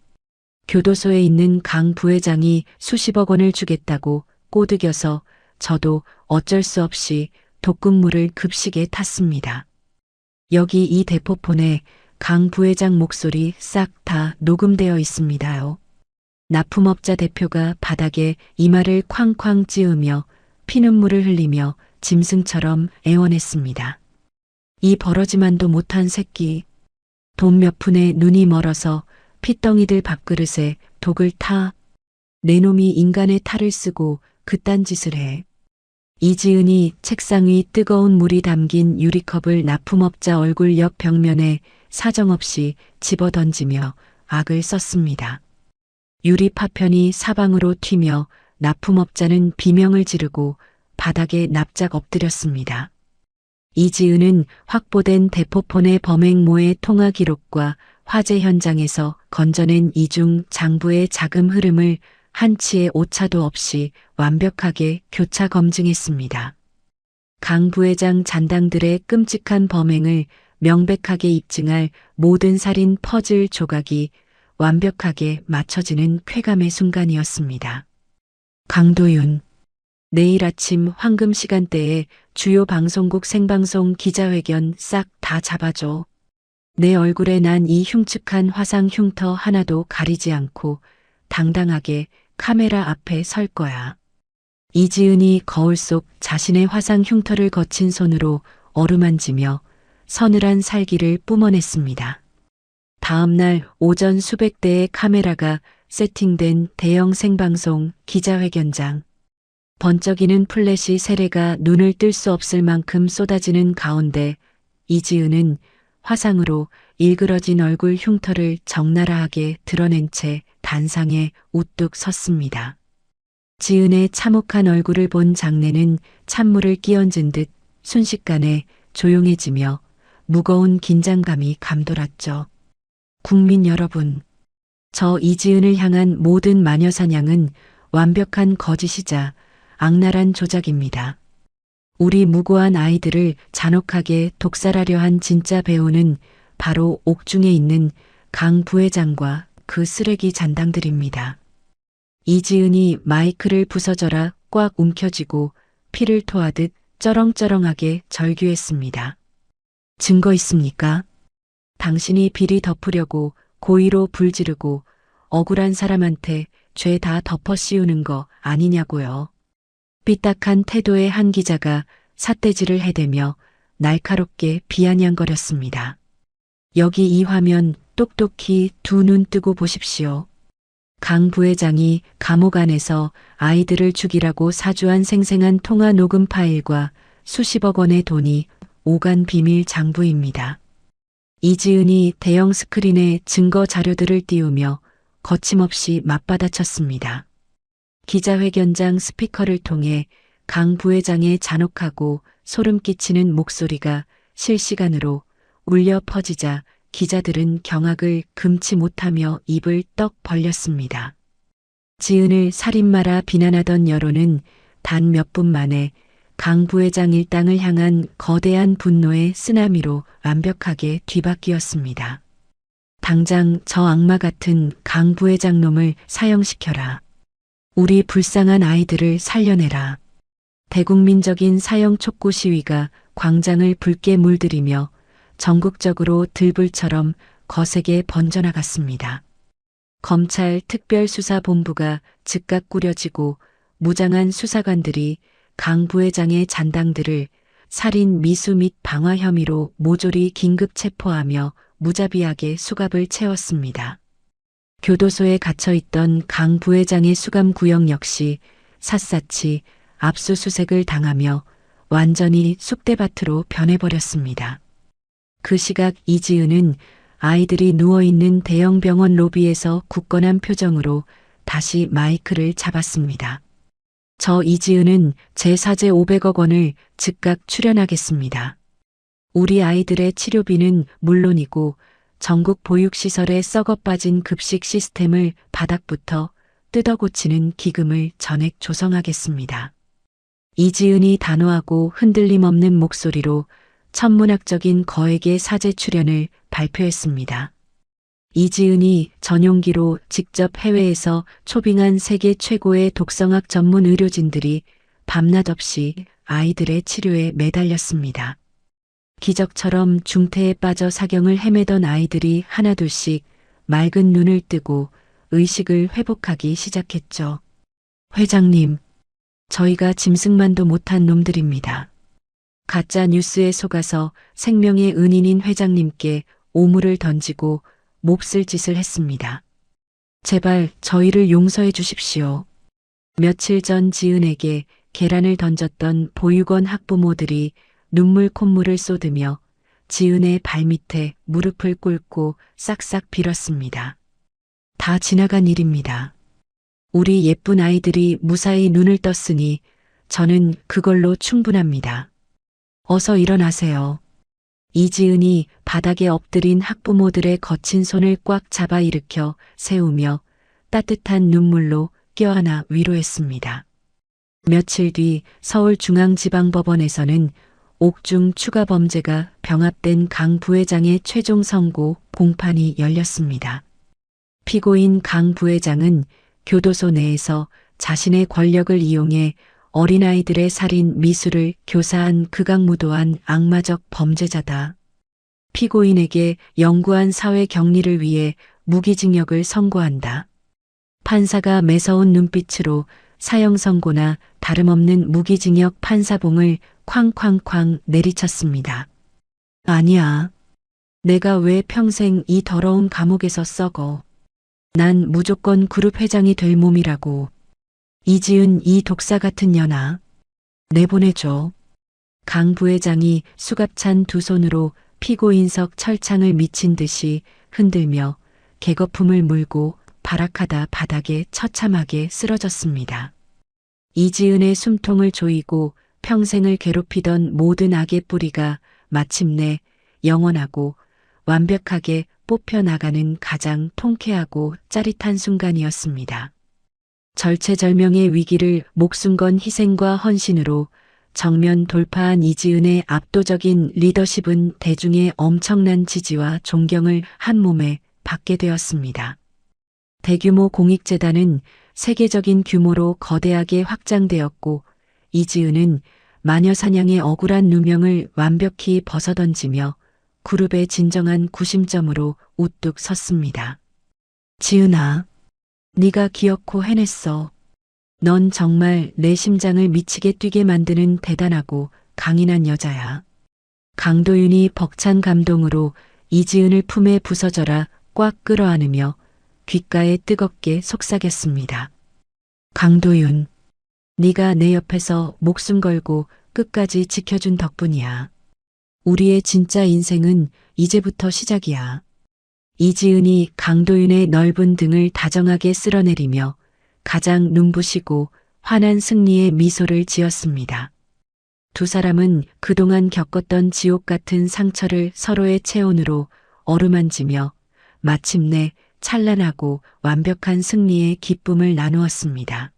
교도소에 있는 강 부회장이 수십억 원을 주겠다고 꼬드겨서 저도 어쩔 수 없이 독극물을 급식에 탔습니다. 여기 이 대포폰에 강 부회장 목소리 싹 다 녹음되어 있습니다요. 납품업자 대표가 바닥에 이마를 쾅쾅 찌으며 피눈물을 흘리며 짐승처럼 애원했습니다. 이 버러지만도 못한 새끼. 돈 몇 푼에 눈이 멀어서 핏덩이들 밥그릇에 독을 타. 내 놈이 인간의 탈을 쓰고 그딴 짓을 해. 이지은이 책상 위 뜨거운 물이 담긴 유리컵을 납품업자 얼굴 옆 벽면에 사정없이 집어던지며 악을 썼습니다. 유리 파편이 사방으로 튀며 납품업자는 비명을 지르고 바닥에 납작 엎드렸습니다. 이지은은 확보된 대포폰의 범행모의 통화 기록과 화재 현장에서 건져낸 이중 장부의 자금 흐름을 한치의 오차도 없이 완벽하게 교차 검증했습니다. 강 부회장 잔당들의 끔찍한 범행을 명백하게 입증할 모든 살인 퍼즐 조각이 완벽하게 맞춰지는 쾌감의 순간이었습니다. 강도윤, 내일 아침 황금 시간대에 주요 방송국 생방송 기자회견 싹 다 잡아줘. 내 얼굴에 난 이 흉측한 화상 흉터 하나도 가리지 않고 당당하게 카메라 앞에 설 거야. 이지은이 거울 속 자신의 화상 흉터를 거친 손으로 어루만지며 서늘한 살기를 뿜어냈습니다. 다음 날 오전 수백 대의 카메라가 세팅된 대형 생방송 기자회견장. 번쩍이는 플래시 세례가 눈을 뜰 수 없을 만큼 쏟아지는 가운데 이지은은 화상으로 일그러진 얼굴 흉터를 적나라하게 드러낸 채 단상에 우뚝 섰습니다. 지은의 참혹한 얼굴을 본 장내는 찬물을 끼얹은 듯 순식간에 조용해지며 무거운 긴장감이 감돌았죠. 국민 여러분, 저 이지은을 향한 모든 마녀사냥은 완벽한 거짓이자 악랄한 조작입니다. 우리 무고한 아이들을 잔혹하게 독살하려 한 진짜 배우는 바로 옥중에 있는 강 부회장과 그 쓰레기 잔당들입니다. 이지은이 마이크를 부서져라 꽉 움켜쥐고 피를 토하듯 쩌렁쩌렁하게 절규했습니다. 증거 있습니까? 당신이 비리 덮으려고 고의로 불지르고 억울한 사람한테 죄 다 덮어 씌우는 거 아니냐고요. 삐딱한 태도의 한 기자가 삿대질을 해대며 날카롭게 비아냥거렸습니다. 여기 이 화면 똑똑히 두 눈 뜨고 보십시오. 강 부회장이 감옥 안에서 아이들을 죽이라고 사주한 생생한 통화 녹음 파일과 수십억 원의 돈이 오간 비밀 장부입니다. 이지은이 대형 스크린에 증거 자료들을 띄우며 거침없이 맞받아쳤습니다. 기자회견장 스피커를 통해 강 부회장의 잔혹하고 소름 끼치는 목소리가 실시간으로 울려 퍼지자 기자들은 경악을 금치 못하며 입을 떡 벌렸습니다. 지은을 살인마라 비난하던 여론은 단 몇 분 만에 강 부회장 일당을 향한 거대한 분노의 쓰나미로 완벽하게 뒤바뀌었습니다. 당장 저 악마 같은 강 부회장 놈을 사형시켜라. 우리 불쌍한 아이들을 살려내라. 대국민적인 사형 촉구 시위가 광장을 붉게 물들이며 전국적으로 들불처럼 거세게 번져나갔습니다. 검찰 특별수사본부가 즉각 꾸려지고 무장한 수사관들이 강 부회장의 잔당들을 살인 미수 및 방화 혐의로 모조리 긴급 체포하며 무자비하게 수갑을 채웠습니다. 교도소에 갇혀있던 강 부회장의 수감 구역 역시 샅샅이 압수수색을 당하며 완전히 쑥대밭으로 변해버렸습니다. 그 시각 이지은은 아이들이 누워있는 대형 병원 로비에서 굳건한 표정으로 다시 마이크를 잡았습니다. 저 이지은은 제 사재 500억 원을 즉각 출연하겠습니다. 우리 아이들의 치료비는 물론이고 전국 보육시설에 썩어빠진 급식 시스템을 바닥부터 뜯어고치는 기금을 전액 조성하겠습니다. 이지은이 단호하고 흔들림 없는 목소리로 천문학적인 거액의 사제 출연을 발표했습니다. 이지은이 전용기로 직접 해외에서 초빙한 세계 최고의 독성학 전문 의료진들이 밤낮 없이 아이들의 치료에 매달렸습니다. 기적처럼 중태에 빠져 사경을 헤매던 아이들이 하나둘씩 맑은 눈을 뜨고 의식을 회복하기 시작했죠. 회장님, 저희가 짐승만도 못한 놈들입니다. 가짜 뉴스에 속아서 생명의 은인인 회장님께 오물을 던지고 몹쓸 짓을 했습니다. 제발 저희를 용서해 주십시오. 며칠 전 지은에게 계란을 던졌던 보육원 학부모들이 눈물 콧물을 쏟으며 지은의 발밑에 무릎을 꿇고 싹싹 빌었습니다. 다 지나간 일입니다. 우리 예쁜 아이들이 무사히 눈을 떴으니 저는 그걸로 충분합니다. 어서 일어나세요. 이지은이 바닥에 엎드린 학부모들의 거친 손을 꽉 잡아 일으켜 세우며 따뜻한 눈물로 껴안아 위로했습니다. 며칠 뒤 서울중앙지방법원에서는 옥중 추가 범죄가 병합된 강 부회장의 최종 선고 공판이 열렸습니다. 피고인 강 부회장은 교도소 내에서 자신의 권력을 이용해 어린아이들의 살인 미수를 교사한 극악무도한 악마적 범죄자다. 피고인에게 영구한 사회 격리를 위해 무기징역을 선고한다. 판사가 매서운 눈빛으로 사형 선고나 다름없는 무기징역 판사봉을 쾅쾅쾅 내리쳤습니다. 아니야. 내가 왜 평생 이 더러운 감옥에서 썩어. 난 무조건 그룹 회장이 될 몸이라고. 이지은 이 독사 같은 년아. 내보내줘. 강 부회장이 수갑찬 두 손으로 피고인석 철창을 미친 듯이 흔들며 개거품을 물고 발악하다 바닥에 처참하게 쓰러졌습니다. 이지은의 숨통을 조이고 평생을 괴롭히던 모든 악의 뿌리가 마침내 영원하고 완벽하게 뽑혀나가는 가장 통쾌하고 짜릿한 순간이었습니다. 절체절명의 위기를 목숨 건 희생과 헌신으로 정면 돌파한 이지은의 압도적인 리더십은 대중의 엄청난 지지와 존경을 한 몸에 받게 되었습니다. 대규모 공익재단은 세계적인 규모로 거대하게 확장되었고 이지은은 마녀사냥의 억울한 누명을 완벽히 벗어던지며 그룹의 진정한 구심점으로 우뚝 섰습니다. 지은아, 네가 기어코 해냈어. 넌 정말 내 심장을 미치게 뛰게 만드는 대단하고 강인한 여자야. 강도윤이 벅찬 감동으로 이지은을 품에 부서져라 꽉 끌어안으며 귓가에 뜨겁게 속삭였습니다. 강도윤, 네가 내 옆에서 목숨 걸고 끝까지 지켜준 덕분이야. 우리의 진짜 인생은 이제부터 시작이야. 이지은이 강도윤의 넓은 등을 다정하게 쓸어내리며 가장 눈부시고 환한 승리의 미소를 지었습니다. 두 사람은 그동안 겪었던 지옥 같은 상처를 서로의 체온으로 어루만지며 마침내 찬란하고 완벽한 승리의 기쁨을 나누었습니다.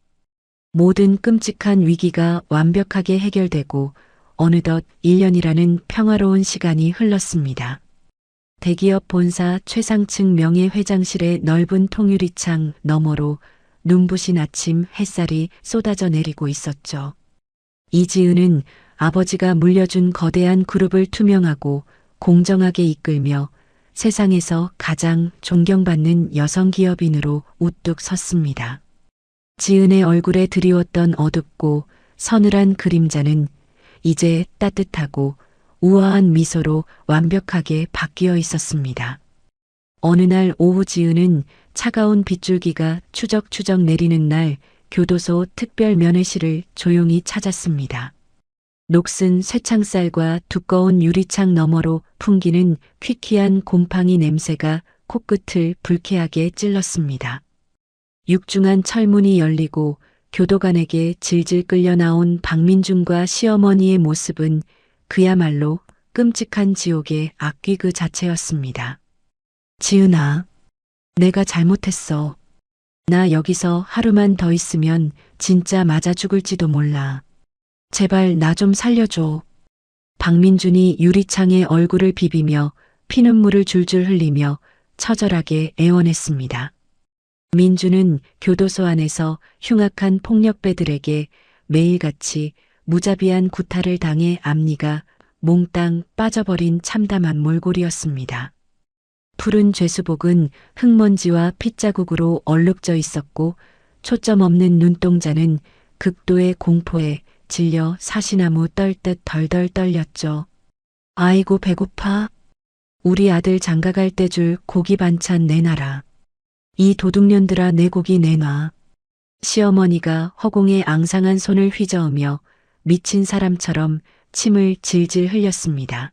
모든 끔찍한 위기가 완벽하게 해결되고 어느덧 1년이라는 평화로운 시간이 흘렀습니다. 대기업 본사 최상층 명예회장실의 넓은 통유리창 너머로 눈부신 아침 햇살이 쏟아져 내리고 있었죠. 이지은은 아버지가 물려준 거대한 그룹을 투명하고 공정하게 이끌며 세상에서 가장 존경받는 여성 기업인으로 우뚝 섰습니다. 지은의 얼굴에 드리웠던 어둡고 서늘한 그림자는 이제 따뜻하고 우아한 미소로 완벽하게 바뀌어 있었습니다. 어느 날 오후 지은은 차가운 빗줄기가 추적추적 내리는 날 교도소 특별 면회실을 조용히 찾았습니다. 녹슨 쇠창살과 두꺼운 유리창 너머로 풍기는 퀴퀴한 곰팡이 냄새가 코끝을 불쾌하게 찔렀습니다. 육중한 철문이 열리고 교도관에게 질질 끌려 나온 박민준과 시어머니의 모습은 그야말로 끔찍한 지옥의 악귀 그 자체였습니다. 지은아, 내가 잘못했어. 나 여기서 하루만 더 있으면 진짜 맞아 죽을지도 몰라. 제발 나 좀 살려줘. 박민준이 유리창에 얼굴을 비비며 피눈물을 줄줄 흘리며 처절하게 애원했습니다. 민준은 교도소 안에서 흉악한 폭력배들에게 매일같이 무자비한 구타를 당해 앞니가 몽땅 빠져버린 참담한 몰골이었습니다. 푸른 죄수복은 흙먼지와 핏자국으로 얼룩져 있었고 초점 없는 눈동자는 극도의 공포에 질려 사시나무 떨듯 덜덜 떨렸죠. 아이고 배고파. 우리 아들 장가갈 때 줄 고기 반찬 내놔라. 이 도둑년들아 내 고기 내놔. 시어머니가 허공에 앙상한 손을 휘저으며 미친 사람처럼 침을 질질 흘렸습니다.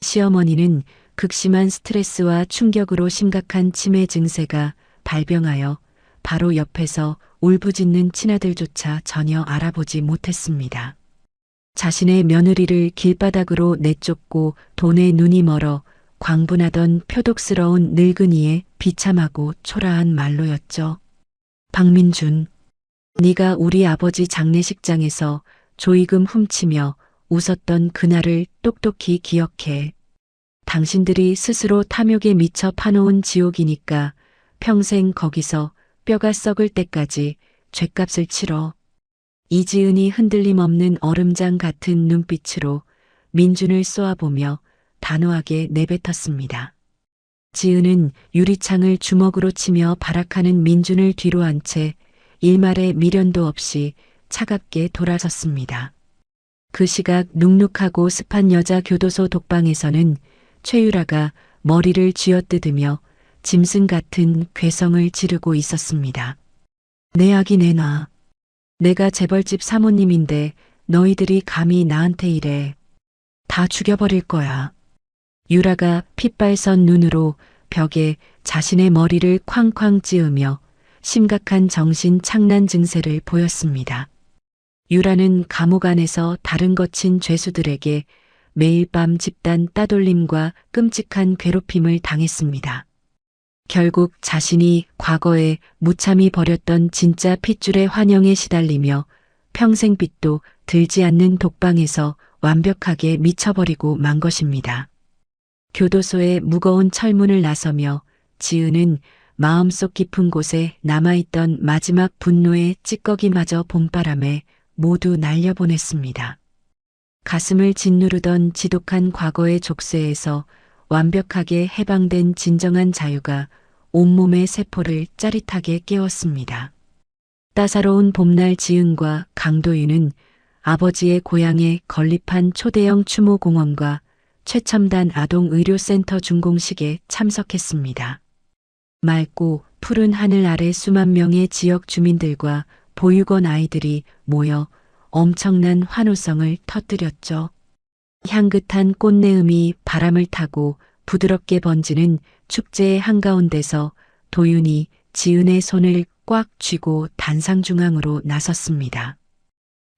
시어머니는 극심한 스트레스와 충격으로 심각한 치매 증세가 발병하여 바로 옆에서 울부짖는 친아들조차 전혀 알아보지 못했습니다. 자신의 며느리를 길바닥으로 내쫓고 돈에 눈이 멀어 광분하던 표독스러운 늙은이의 비참하고 초라한 말로였죠. 박민준, 네가 우리 아버지 장례식장에서 조의금 훔치며 웃었던 그날을 똑똑히 기억해. 당신들이 스스로 탐욕에 미쳐 파놓은 지옥이니까 평생 거기서 뼈가 썩을 때까지 죗값을 치러. 이지은이 흔들림 없는 얼음장 같은 눈빛으로 민준을 쏘아보며 단호하게 내뱉었습니다. 지은은 유리창을 주먹으로 치며 발악하는 민준을 뒤로 한 채 일말의 미련도 없이 차갑게 돌아섰습니다. 그 시각 눅눅하고 습한 여자 교도소 독방에서는 최유라가 머리를 쥐어뜯으며 짐승 같은 괴성을 지르고 있었습니다. 내 아기 내놔. 내가 재벌집 사모님인데 너희들이 감히 나한테 이래. 다 죽여버릴 거야. 유라가 핏발선 눈으로 벽에 자신의 머리를 쾅쾅 찌으며 심각한 정신 착란 증세를 보였습니다. 유라는 감옥 안에서 다른 거친 죄수들에게 매일 밤 집단 따돌림과 끔찍한 괴롭힘을 당했습니다. 결국 자신이 과거에 무참히 벌였던 진짜 핏줄의 환영에 시달리며 평생 빚도 들지 않는 독방에서 완벽하게 미쳐버리고 만 것입니다. 교도소의 무거운 철문을 나서며 지은은 마음속 깊은 곳에 남아있던 마지막 분노의 찌꺼기마저 봄바람에 모두 날려보냈습니다. 가슴을 짓누르던 지독한 과거의 족쇄에서 완벽하게 해방된 진정한 자유가 온몸의 세포를 짜릿하게 깨웠습니다. 따사로운 봄날 지은과 강도윤은 아버지의 고향에 건립한 초대형 추모공원과 최첨단 아동의료센터 준공식에 참석했습니다. 맑고 푸른 하늘 아래 수만 명의 지역 주민들과 보육원 아이들이 모여 엄청난 환호성을 터뜨렸죠. 향긋한 꽃내음이 바람을 타고 부드럽게 번지는 축제의 한가운데서 도윤이 지은의 손을 꽉 쥐고 단상 중앙으로 나섰습니다.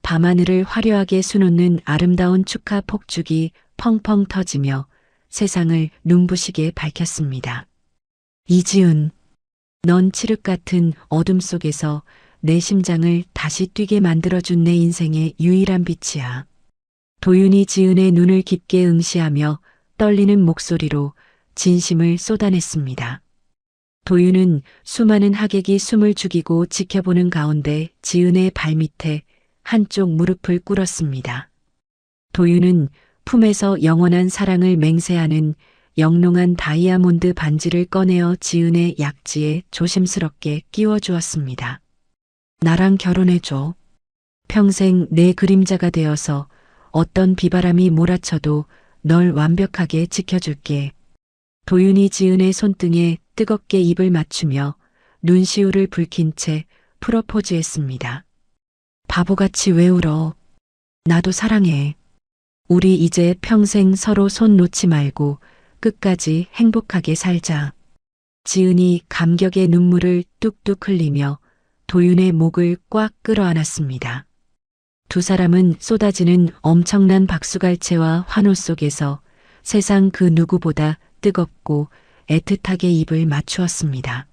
밤하늘을 화려하게 수놓는 아름다운 축하 폭죽이 펑펑 터지며 세상을 눈부시게 밝혔습니다. 이지은, 넌 칠흑 같은 어둠 속에서 내 심장을 다시 뛰게 만들어준 내 인생의 유일한 빛이야. 도윤이 지은의 눈을 깊게 응시하며 떨리는 목소리로 진심을 쏟아냈습니다. 도윤은 수많은 하객이 숨을 죽이고 지켜보는 가운데 지은의 발밑에 한쪽 무릎을 꿇었습니다. 도윤은 품에서 영원한 사랑을 맹세하는 영롱한 다이아몬드 반지를 꺼내어 지은의 약지에 조심스럽게 끼워주었습니다. 나랑 결혼해줘. 평생 내 그림자가 되어서 어떤 비바람이 몰아쳐도 널 완벽하게 지켜줄게. 도윤이 지은의 손등에 뜨겁게 입을 맞추며 눈시울을 붉힌 채 프로포즈했습니다. 바보같이 왜 울어? 나도 사랑해. 우리 이제 평생 서로 손 놓지 말고 끝까지 행복하게 살자. 지은이 감격의 눈물을 뚝뚝 흘리며 도윤의 목을 꽉 끌어안았습니다. 두 사람은 쏟아지는 엄청난 박수갈채와 환호 속에서 세상 그 누구보다 뜨겁고 애틋하게 입을 맞추었습니다.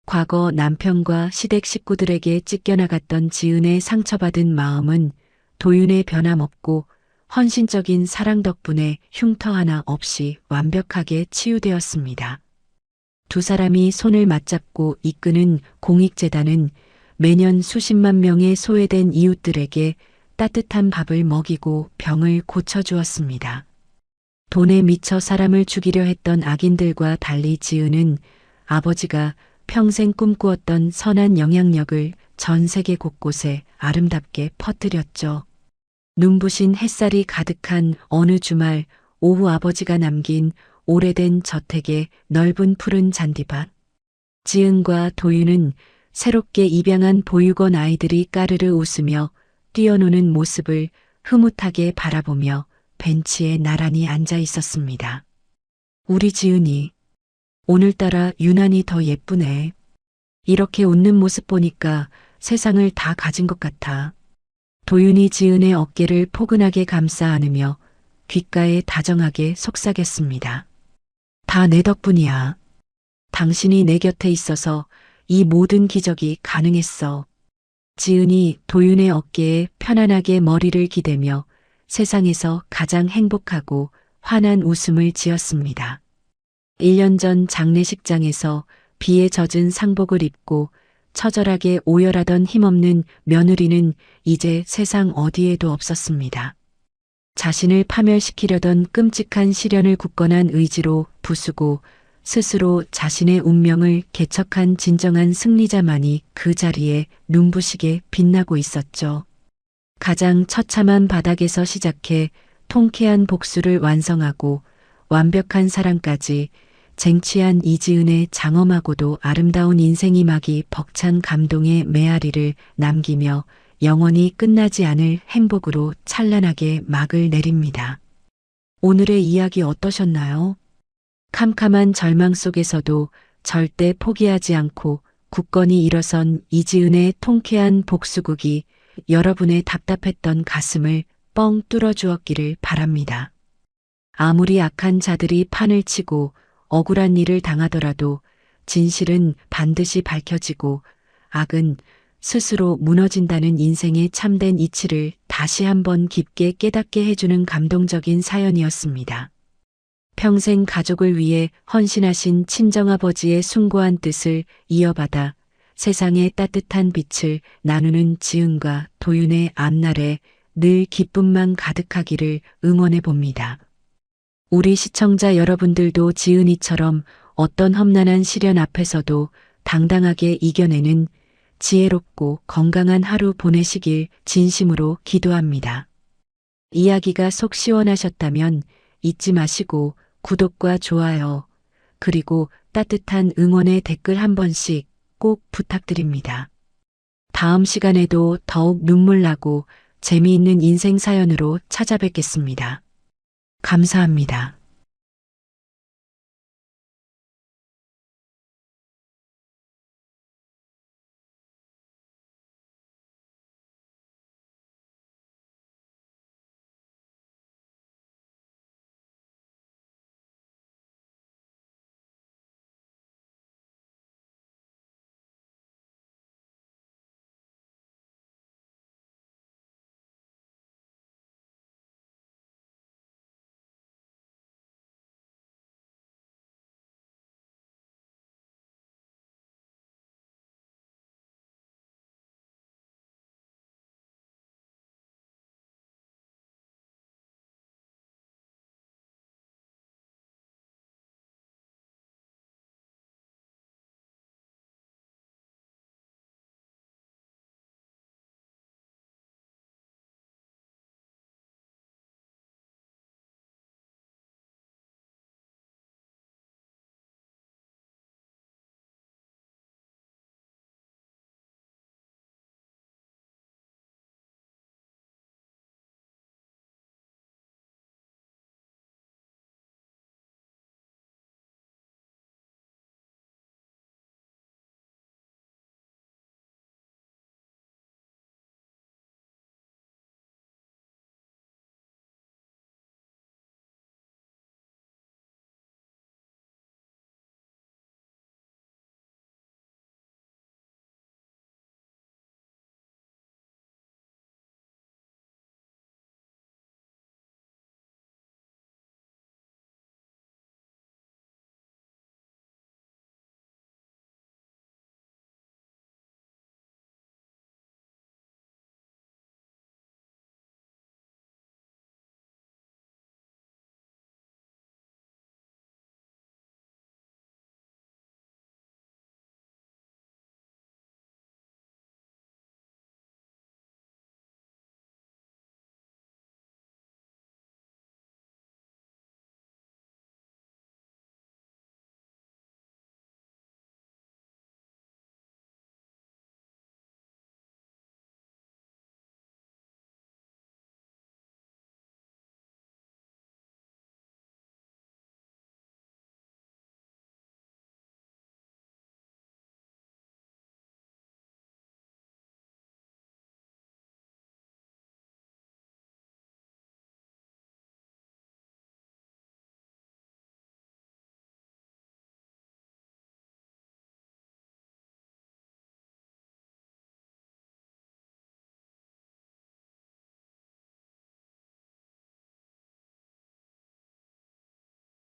과거 남편과 시댁 식구들에게 찢겨나갔던 지은의 상처받은 마음은 도윤의 변함없고 헌신적인 사랑 덕분에 흉터 하나 없이 완벽하게 치유되었습니다. 두 사람이 손을 맞잡고 이끄는 공익재단은 매년 수십만 명의 소외된 이웃들에게 따뜻한 밥을 먹이고 병을 고쳐주었습니다. 돈에 미쳐 사람을 죽이려 했던 악인들과 달리 지은은 아버지가 평생 꿈꾸었던 선한 영향력을 전 세계 곳곳에 아름답게 퍼뜨렸죠. 눈부신 햇살이 가득한 어느 주말 오후 아버지가 남긴 오래된 저택의 넓은 푸른 잔디밭. 지은과 도윤은 새롭게 입양한 보육원 아이들이 까르르 웃으며 뛰어노는 모습을 흐뭇하게 바라보며 벤치에 나란히 앉아 있었습니다. 우리 지은이 오늘따라 유난히 더 예쁘네. 이렇게 웃는 모습 보니까 세상을 다 가진 것 같아. 도윤이 지은의 어깨를 포근하게 감싸 안으며 귓가에 다정하게 속삭였습니다. 다 내 덕분이야. 당신이 내 곁에 있어서 이 모든 기적이 가능했어. 지은이 도윤의 어깨에 편안하게 머리를 기대며 세상에서 가장 행복하고 환한 웃음을 지었습니다. 1년 전 장례식장에서 비에 젖은 상복을 입고 처절하게 오열하던 힘없는 며느리는 이제 세상 어디에도 없었습니다. 자신을 파멸시키려던 끔찍한 시련을 굳건한 의지로 부수고 스스로 자신의 운명을 개척한 진정한 승리자만이 그 자리에 눈부시게 빛나고 있었죠. 가장 처참한 바닥에서 시작해 통쾌한 복수를 완성하고 완벽한 사랑까지 쟁취한 이지은의 장엄하고도 아름다운 인생 이막이 벅찬 감동의 메아리를 남기며 영원히 끝나지 않을 행복으로 찬란하게 막을 내립니다. 오늘의 이야기 어떠셨나요? 캄캄한 절망 속에서도 절대 포기하지 않고 굳건히 일어선 이지은의 통쾌한 복수극이 여러분의 답답했던 가슴을 뻥 뚫어주었기를 바랍니다. 아무리 악한 자들이 판을 치고 억울한 일을 당하더라도 진실은 반드시 밝혀지고 악은 스스로 무너진다는 인생의 참된 이치를 다시 한번 깊게 깨닫게 해주는 감동적인 사연이었습니다. 평생 가족을 위해 헌신하신 친정아버지의 숭고한 뜻을 이어받아 세상에 따뜻한 빛을 나누는 지은과 도윤의 앞날에 늘 기쁨만 가득하기를 응원해 봅니다. 우리 시청자 여러분들도 지은이처럼 어떤 험난한 시련 앞에서도 당당하게 이겨내는 지혜롭고 건강한 하루 보내시길 진심으로 기도합니다. 이야기가 속 시원하셨다면 잊지 마시고 구독과 좋아요, 그리고 따뜻한 응원의 댓글 한 번씩 꼭 부탁드립니다. 다음 시간에도 더욱 눈물나고 재미있는 인생 사연으로 찾아뵙겠습니다. 감사합니다.